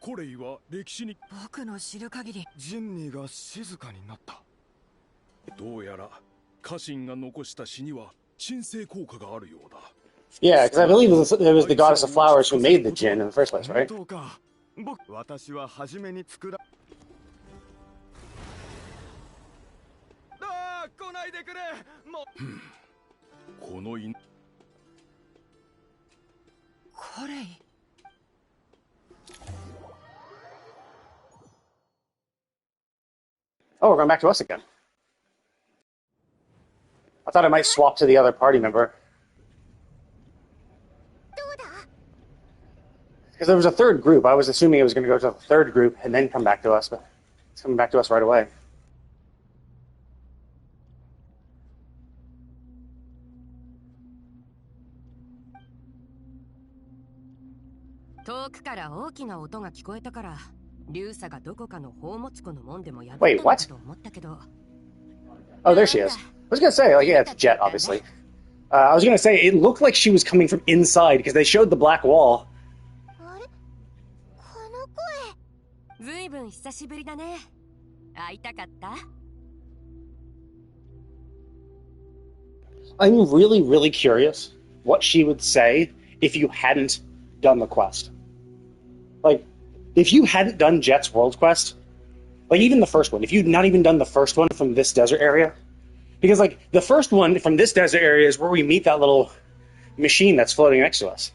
[SPEAKER 5] コレイは歴史に
[SPEAKER 2] 僕の知る限り
[SPEAKER 5] ジンニーが静かになった。どうやら家臣が残した詩には鎮静効果があるようだ。
[SPEAKER 3] Yeah, because I believe it was the goddess of flowers who made the djinn in the first place, right?
[SPEAKER 5] 私は初めに作ら。来ないでくれ。もう。この犬。
[SPEAKER 2] コレイ。
[SPEAKER 3] Oh, we're going back to us again. I thought I might swap to the other party member. Because there was a third group. I was assuming it was going to go to the third group and then come back to us, but it's coming back to us right away.
[SPEAKER 2] 遠くから大きな音が聞こえたから、リュウサがどこかの宝物庫の門でもやったのかと思ったけど。
[SPEAKER 3] Oh, there she is. I was going to say, like, yeah, it's Jet, obviously. I was going to say, it looked like she was coming from inside because they showed the black wall.
[SPEAKER 1] あれ？この声。
[SPEAKER 2] ずいぶん久しぶりだね。会いたかった？
[SPEAKER 3] I'm really, really curious what she would say if you hadn't done the quest. Like, if you hadn't done Jet's World Quest, Like, even the first one. If you'd not even done the first one from this desert area, because, like, the first one from this desert area is where we meet that little machine that's floating next to us.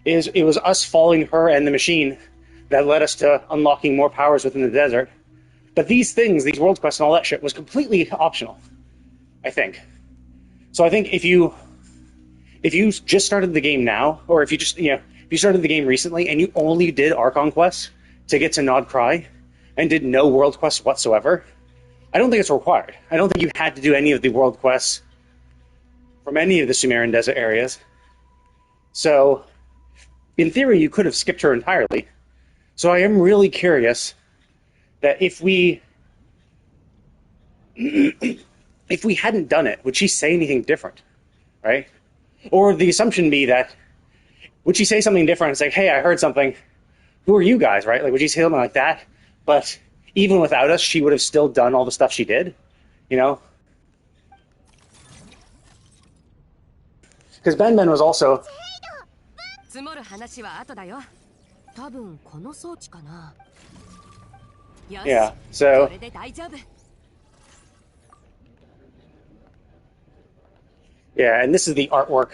[SPEAKER 3] It was us following her and the machine that led us to unlocking more powers within the desert. But these things, these world quests and all that shit, was completely optional, I think. So I think if you just started the game now, or if you just, if you started the game recently and you only did Archon quests to get to Nod Cry and did no world quests whatsoever, I don't think it's required. I don't think you had to do any of the world quests from any of the Sumerian desert areas. So, in theory, you could have skipped her entirely. So I am really curious that if we hadn't done it, would she say anything different, right? Or would the assumption be that, would she say something different? It's like, hey, I heard something. Who are you guys, right? Like, would she say something like that? But even without us, she would have still done all the stuff she did, Because Ben Ben was also...
[SPEAKER 2] 積もる話は後だよ。多分この装置かな。よし、
[SPEAKER 3] Yeah, so...
[SPEAKER 2] これで大丈夫。
[SPEAKER 3] Yeah, and this is the artwork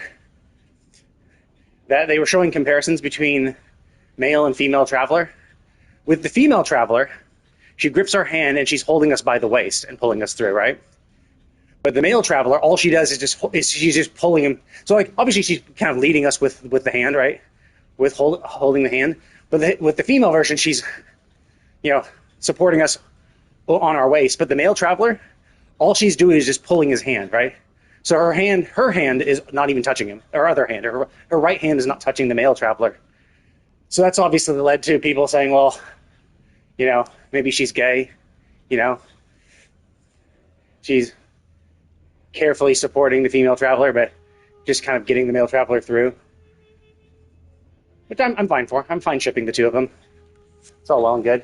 [SPEAKER 3] that they were showing comparisons between male and female traveler. With the female traveler, she grips our hand and she's holding us by the waist and pulling us through, right? But the male traveler, all she does is she's just pulling him. So, like, obviously she's kind of leading us with the hand, right? With holding the hand. But with the female version, she's, supporting us on our waist. But the male traveler, all she's doing is just pulling his hand, right? So her hand is not even touching him. Her other hand, her right hand is not touching the male traveler. So that's obviously led to people saying, well, maybe she's gay, She's carefully supporting the female traveler, but just kind of getting the male traveler through. Which I'm fine for. I'm fine shipping the two of them. It's all well and good.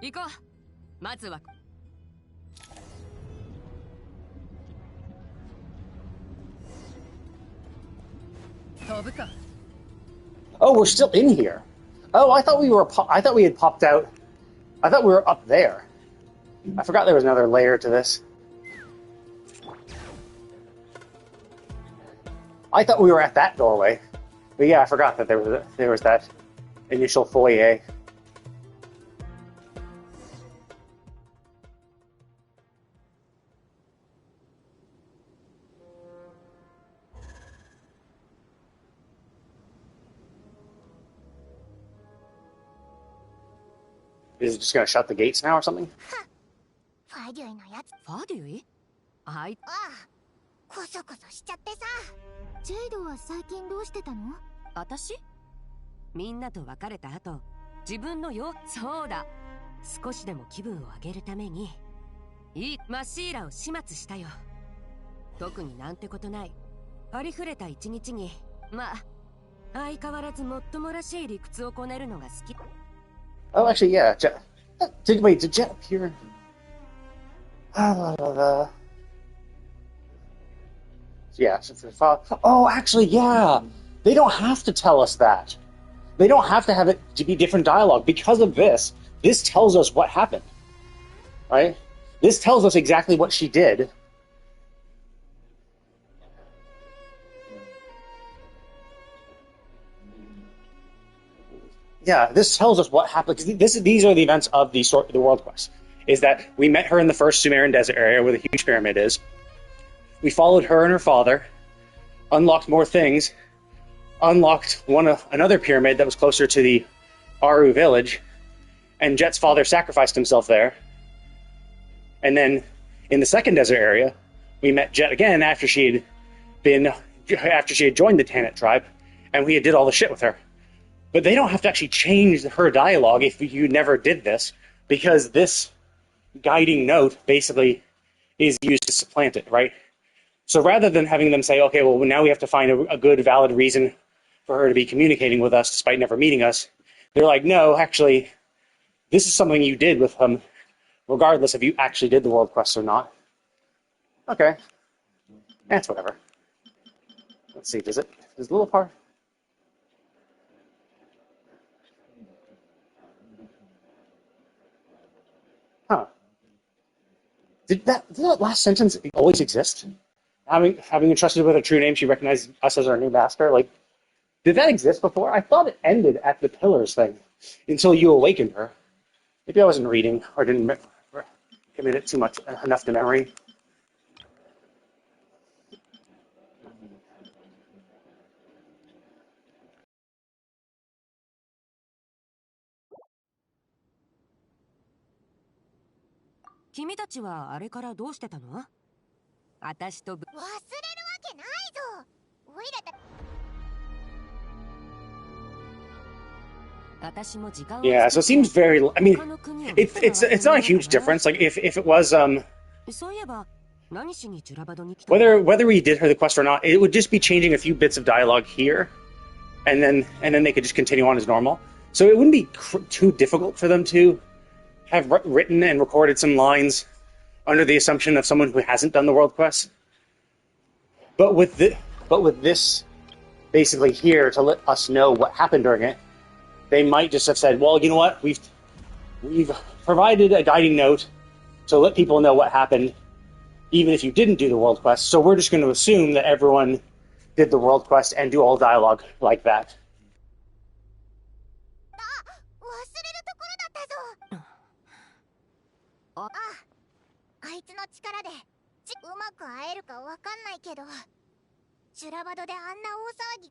[SPEAKER 2] 行こう。まずは。飛ぶか。
[SPEAKER 3] Oh, we're still in here. Oh, I thought we had popped out. I thought we were up there. I forgot there was another layer to this. I thought we were at that doorway. But yeah, I forgot that there was that initial foyer. Is it just going to shut the gates now or something?
[SPEAKER 1] ファデュイのやつ。
[SPEAKER 2] ファデュイ？はい。
[SPEAKER 1] ああ、こそこそしちゃってさ。ジェイドは最近どうしてたの？
[SPEAKER 2] 私？みんなと別れた後、自分のそうだ。少しでも気分を上げるために、マシーラを始末したよ。特になんてことない。ありふれた一日に、相変わらずもっともらしい理屈をこねるのが好き。
[SPEAKER 3] Oh, actually, yeah. Did Jet appear? Yeah. Oh, actually, yeah. They don't have to tell us that. They don't have to have it to be different dialogue because of this. This tells us what happened, right? This tells us exactly what she did. Yeah, this tells us what happened. Because these are the events of the world quest. Is that we met her in the first Sumerian desert area where the huge pyramid is. We followed her and her father, unlocked more things, unlocked another pyramid that was closer to the Aru village, and Jet's father sacrificed himself there. And then in the second desert area, we met Jet again after she had joined the Tanit tribe, and we did all the shit with her. But they don't have to actually change her dialogue if you never did this, because this guiding note basically is used to supplant it, right? So rather than having them say, okay, well, now we have to find a good, valid reason for her to be communicating with us despite never meeting us, they're like, no, actually, this is something you did with them, regardless if you actually did the world quest or not. Okay. That's whatever. Let's see, does the little part... Huh. Did that last sentence always exist? Having entrusted with a true name, she recognized us as our new master. Like, did that exist before? I thought it ended at the pillars thing until you awakened her. Maybe I wasn't reading or didn't commit it enough to memory.
[SPEAKER 2] 君たちはあれからどうしてたの？私と
[SPEAKER 1] 忘れるわけないぞ。おいらだ。
[SPEAKER 2] 私も時間を
[SPEAKER 3] Yeah, so it seems very. I mean, it's not a huge difference. Like if it was
[SPEAKER 2] そういえば何しにジュラバドに来た？
[SPEAKER 3] whether we did her the quest or not, it would just be changing a few bits of dialogue here, and then they could just continue on as normal. So it wouldn't be too difficult for them to have written and recorded some lines under the assumption of someone who hasn't done the world quest. But with this basically here to let us know what happened during it, they might just have said, well, you know what, we've provided a guiding note to let people know what happened, even if you didn't do the world quest. So we're just going to assume that everyone did the world quest and do all dialogue like that.
[SPEAKER 1] あいつの力でうまく会えるかわかんないけど、ジュラバドであんな大騒ぎ。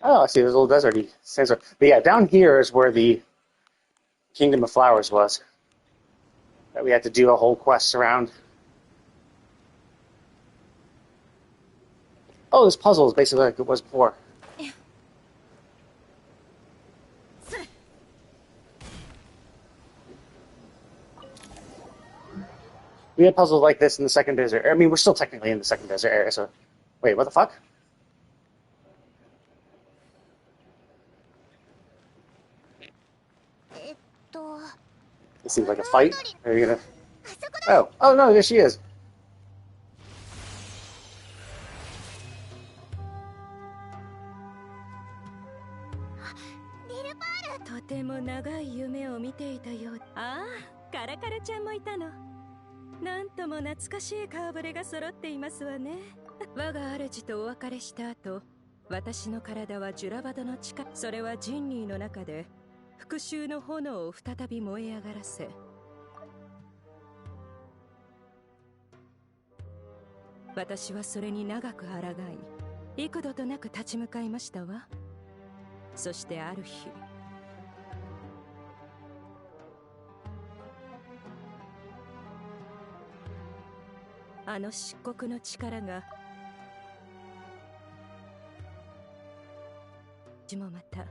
[SPEAKER 3] Oh, I see. There's a little deserty sensor. But yeah, down here is where the Kingdom of Flowers was. That we had to do a whole quest around. Oh, this puzzle is basically like it was before. We had puzzles like this in the second desert. I mean, we're still technically in the second desert area, so... Wait, what the fuck? This seems like a fight. Are you gonna... Oh, no, there she is.
[SPEAKER 6] とても長い夢を見ていたよう。ああ、カラカラちゃんもいたの。なんとも懐かしい顔ぶれが揃っていますわね。我が主とお別れした後、私の体はジュラバドの地下、それは人類の中で復讐の炎を再び燃え上がらせ、私はそれに長く抗い、幾度となく立ち向かいましたわ。そしてある日、あの漆黒の力が私もまた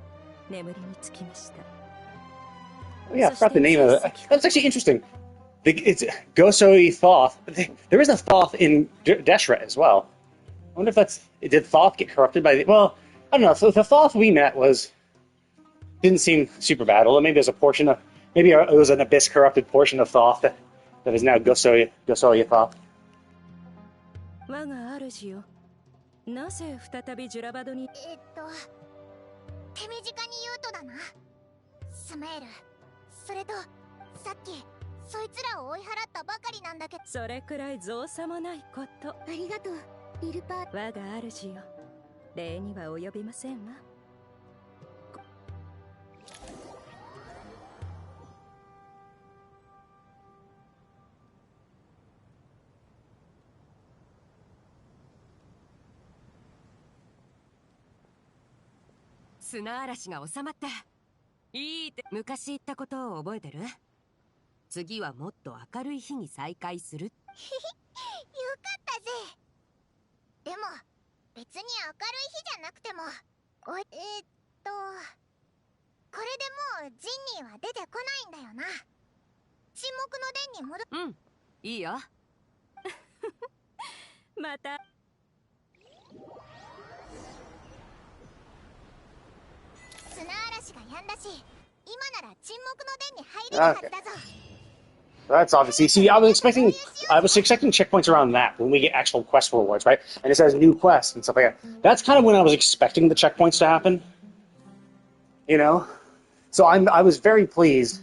[SPEAKER 6] 眠りにつきました。
[SPEAKER 3] Oh, yeah, I forgot the name of it. That's actually interesting. It's Gosoi Thoth. There is a Thoth in Deshret as well. I wonder if did Thoth get corrupted by the... Well, I don't know. So the Thoth we met didn't seem super bad. Although maybe there's a portion of... Maybe it was an abyss-corrupted portion of Thoth that is now Gosoi Thoth.
[SPEAKER 6] 我が主よ、なぜ再びジュラバドに？
[SPEAKER 1] 手短に言うとだな。スメール、それとさっきそいつらを追い払ったばかりなんだけど。
[SPEAKER 6] それくらい造作もないこと。
[SPEAKER 1] ありがとう、リルパー。
[SPEAKER 6] 我が主よ、礼には及びませんわ。
[SPEAKER 2] 砂嵐が収まった。いいって。昔言ったことを覚えてる？次はもっと明るい日に再会する。
[SPEAKER 1] よかったぜ。でも別に明るい日じゃなくても、これでもうジンニーは出てこないんだよな。沈黙の殿に戻る。
[SPEAKER 2] うん、いいよ。
[SPEAKER 6] また。
[SPEAKER 1] 砂嵐が止んだし、今なら沈黙の殿に入れるはずだぞ。
[SPEAKER 3] That's obviously. See, I was expecting checkpoints around that when we get actual quest rewards, right? And it says new quests and stuff like that. That's kind of when I was expecting the checkpoints to happen. You know, so I was very pleased.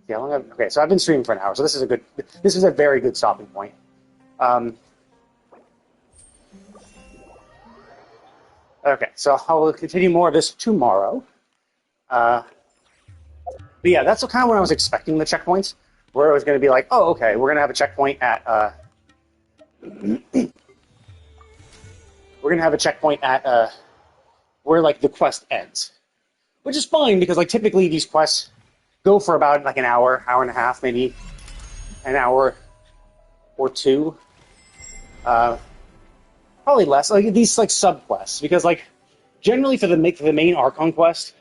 [SPEAKER 3] Yeah, okay. So I've been streaming for an hour, so this is a very good stopping point. Okay, so I will continue more of this tomorrow. But yeah, that's kind of when I was expecting the checkpoints, where it was going to be like, oh, okay, we're going to have a checkpoint at where like the quest ends, which is fine because like typically these quests go for about like an hour, hour and a half, maybe an hour or two. Probably less. Like these like sub quests, because like generally for the main Archon quest,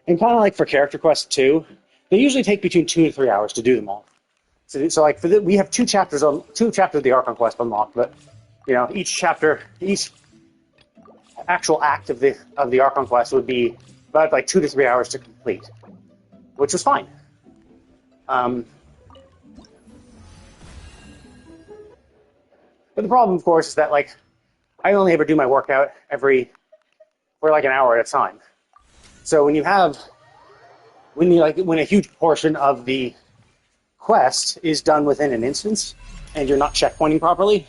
[SPEAKER 3] and kind of like for character quests too, they usually take between 2 to 3 hours to do them all. So like we have two chapters of the Archon quest unlocked, but you know each actual act of the Archon quest would be about like 2 to 3 hours to complete, which was fine. But the problem, of course, is that like I only ever do my workout for like an hour at a time. So when a huge portion of the quest is done within an instance, and you're not checkpointing properly,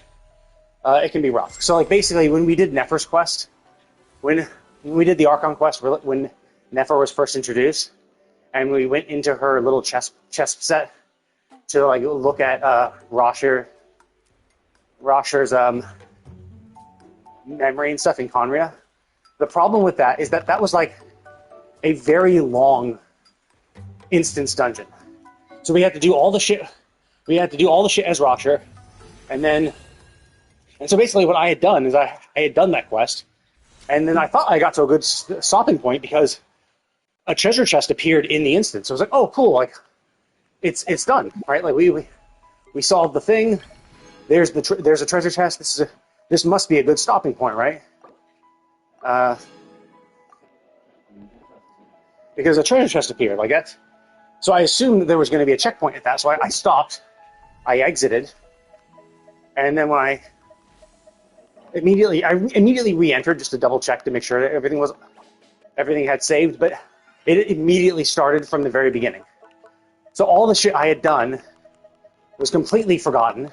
[SPEAKER 3] it can be rough. So like basically, when we did Nefer's quest, when we did the Archon quest, when Nefer was first introduced, and we went into her little chest set to like look at Rosher's memory and stuff in Conria. The problem with that is that was like a very long instance dungeon. So we had to do all the shit. We had to do all the shit as Rosher, and so basically what I had done is I had done that quest, and then I thought I got to a good stopping point because a treasure chest appeared in the instance. So I was like, oh, cool, like it's done, right? Like we solved the thing. There's a treasure chest. This must be a good stopping point, right? Because a treasure chest appeared, like that. So I assumed there was going to be a checkpoint at that. So I stopped, I exited, and then when I immediately re-entered just to double check to make sure that everything had saved, but it immediately started from the very beginning. So all the shit I had done was completely forgotten,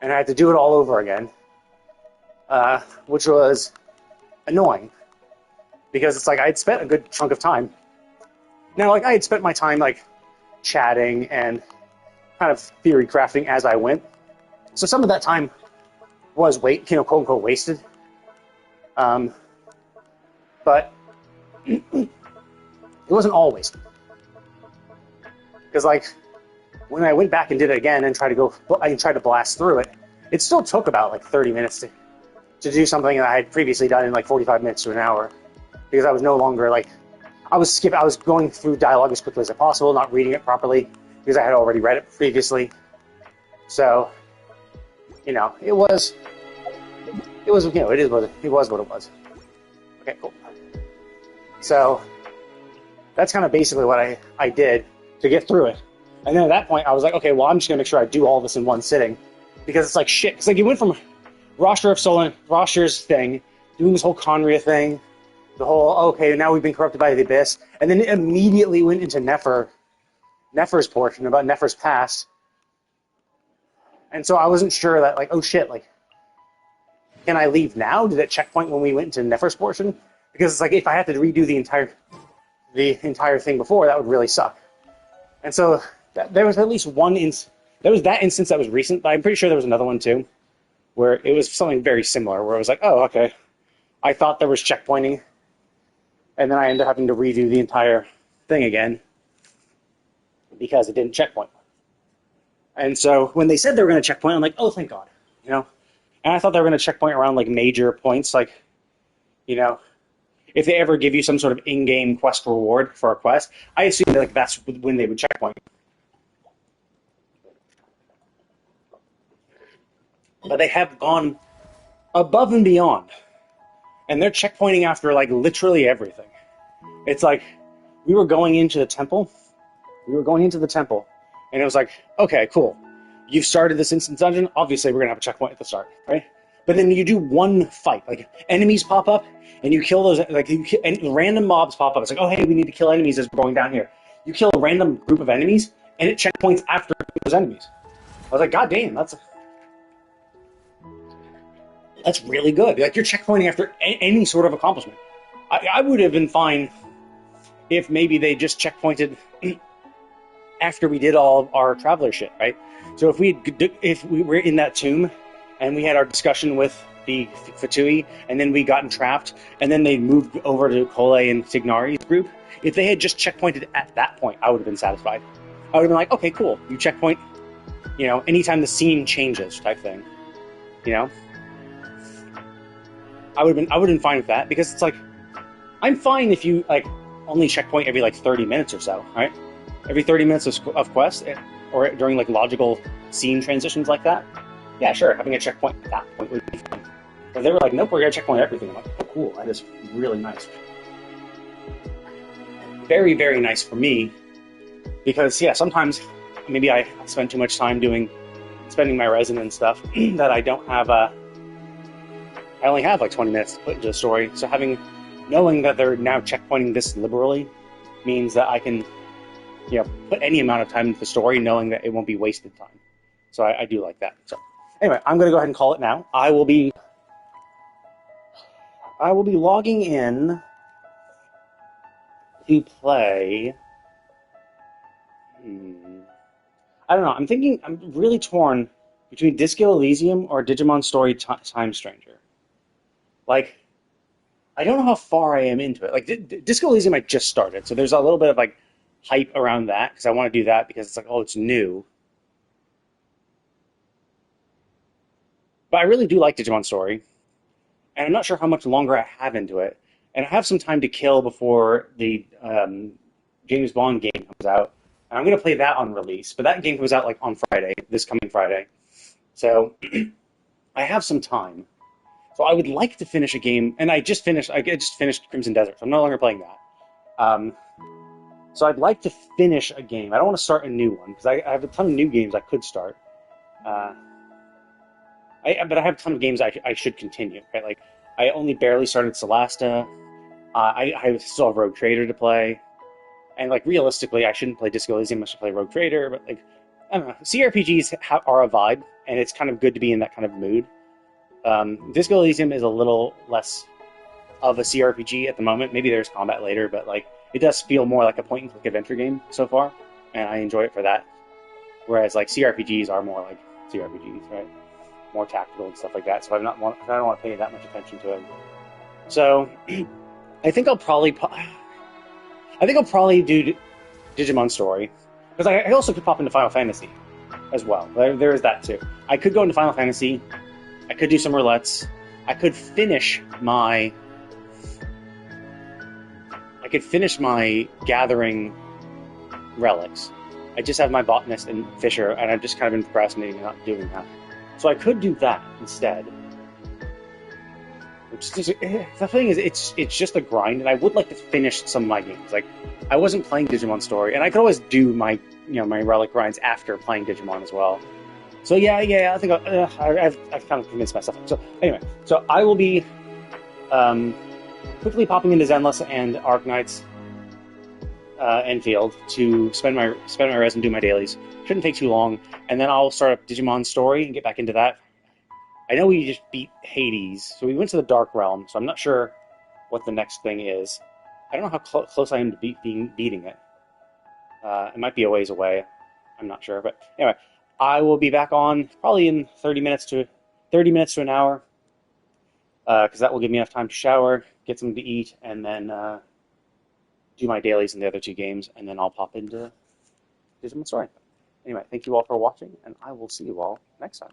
[SPEAKER 3] and I had to do it all over again, which was annoying because it's like I had spent a good chunk of time. Now, like I had spent my time like chatting and kind of theory crafting as I went, so some of that time was quote unquote wasted. But it wasn't all wasted because like when I went back and did it again and tried to blast through it, it still took about like 30 minutes to do something that I had previously done in like 45 minutes to an hour, because I was no longer like I was going through dialogue as quickly as possible, not reading it properly because I had already read it previously. So, you know, it was what it was. Okay, cool. So that's kind of basically what I did to get through it. And then at that point, I was like, okay, well, I'm just gonna make sure I do all this in one sitting, because it's like shit. It's like you went from Rosher's thing, doing this whole Conria thing, the whole, okay, now we've been corrupted by the Abyss, and then it immediately went into Nefer's portion, about Nefer's past. And so I wasn't sure that, like, oh shit, like, can I leave now? Did it checkpoint when we went into Nefer's portion? Because it's like, if I had to redo the entire thing before, that would really suck. And so there was at least there was that instance that was recent, but I'm pretty sure there was another one too, where it was something very similar, where I was like, oh, okay, I thought there was checkpointing, and then I ended up having to redo the entire thing again because it didn't checkpoint. And so when they said they were going to checkpoint, I'm like, oh, thank God, you know? And I thought they were going to checkpoint around like major points, like, you know, if they ever give you some sort of in-game quest reward for a quest, I assume that like that's when they would checkpoint. But they have gone above and beyond, and they're checkpointing after like literally everything. It's like we were going into the temple, And it was like, okay, cool. You've started this instance dungeon. Obviously, we're going to have a checkpoint at the start, right? But then you do one fight. Like, enemies pop up, and you kill those, and random mobs pop up. It's like, oh, hey, we need to kill enemies as we're going down here. You kill a random group of enemies, and it checkpoints after those enemies. I was like, god damn, that's really good. Like, you're checkpointing after any sort of accomplishment. I would have been fine if maybe they just checkpointed after we did all of our traveler shit, right? So if we were in that tomb and we had our discussion with the Fatui, and then we got entrapped, and then they moved over to Kole and Tignari's group, if they had just checkpointed at that point, I would have been satisfied. I would have been like, okay, cool, you checkpoint, anytime the scene changes type thing, I would have been fine with that, because it's like, I'm fine if you only checkpoint every 30 minutes or so, right? Every 30 minutes of quest, or during logical scene transitions like that. Yeah, sure, having a checkpoint at that point would be fine. But they were like, nope, we're gonna checkpoint everything. I'm like, oh, cool, that is really nice. Very, very nice for me, because yeah, sometimes maybe I spend too much time spending my resin and stuff that I don't have. I only have 20 minutes to put into the story. So knowing that they're now checkpointing this liberally means that I can, put any amount of time into the story, knowing that it won't be wasted time. So I do like that. So anyway, I'm going to go ahead and call it now. I will be logging in to play. I don't know. I'm really torn between Disco Elysium or Digimon Story Time Stranger. I don't know how far I am into it. Disco Elysium I just started, so there's a little bit of hype around that, because I want to do that because it's it's new. But I really do like Digimon Story, and I'm not sure how much longer I have into it. And I have some time to kill before the James Bond game comes out. And I'm going to play that on release, but that game comes out on Friday, this coming Friday. So I have some time. So I would like to finish a game, and I just finished Crimson Desert, so I'm no longer playing that. So I'd like to finish a game. I don't want to start a new one, because I have a ton of new games I could start. But I have a ton of games I should continue. Right? I only barely started Solasta. I still have Rogue Trader to play. And realistically, I shouldn't play Disco Elysium. I should play Rogue Trader. But I don't know. CRPGs are a vibe, and it's kind of good to be in that kind of mood. Disco Elysium is a little less of a CRPG at the moment. Maybe there's combat later, but it does feel more like a point-and-click adventure game so far, and I enjoy it for that. Whereas CRPGs are more like CRPGs, right? More tactical and stuff like that. So I don't want to pay that much attention to it. So I think I'll probably do Digimon Story, because I also could pop into Final Fantasy as well. There is that too. I could go into Final Fantasy. I could do some roulettes. I could finish my gathering relics. I just have my botanist and fisher, and I've just kind of been procrastinating and not doing that. So I could do that instead. The thing is, it's just a grind, and I would like to finish some of my games. I wasn't playing Digimon Story, and I could always do my my relic grinds after playing Digimon as well. So yeah, I think I've kind of convinced myself. So anyway, I will be quickly popping into Zenless and Arknights Enfield to spend my res and do my dailies. Shouldn't take too long, and then I'll start up Digimon Story and get back into that. I know we just beat Hades, so we went to the Dark Realm, so I'm not sure what the next thing is. I don't know how close I am to beating it. It might be a ways away. I'm not sure, but anyway, I will be back on probably in 30 minutes to an hour, because that will give me enough time to shower, get something to eat, and then do my dailies in the other two games, and then I'll pop into Digimon Story. Anyway, thank you all for watching, and I will see you all next time.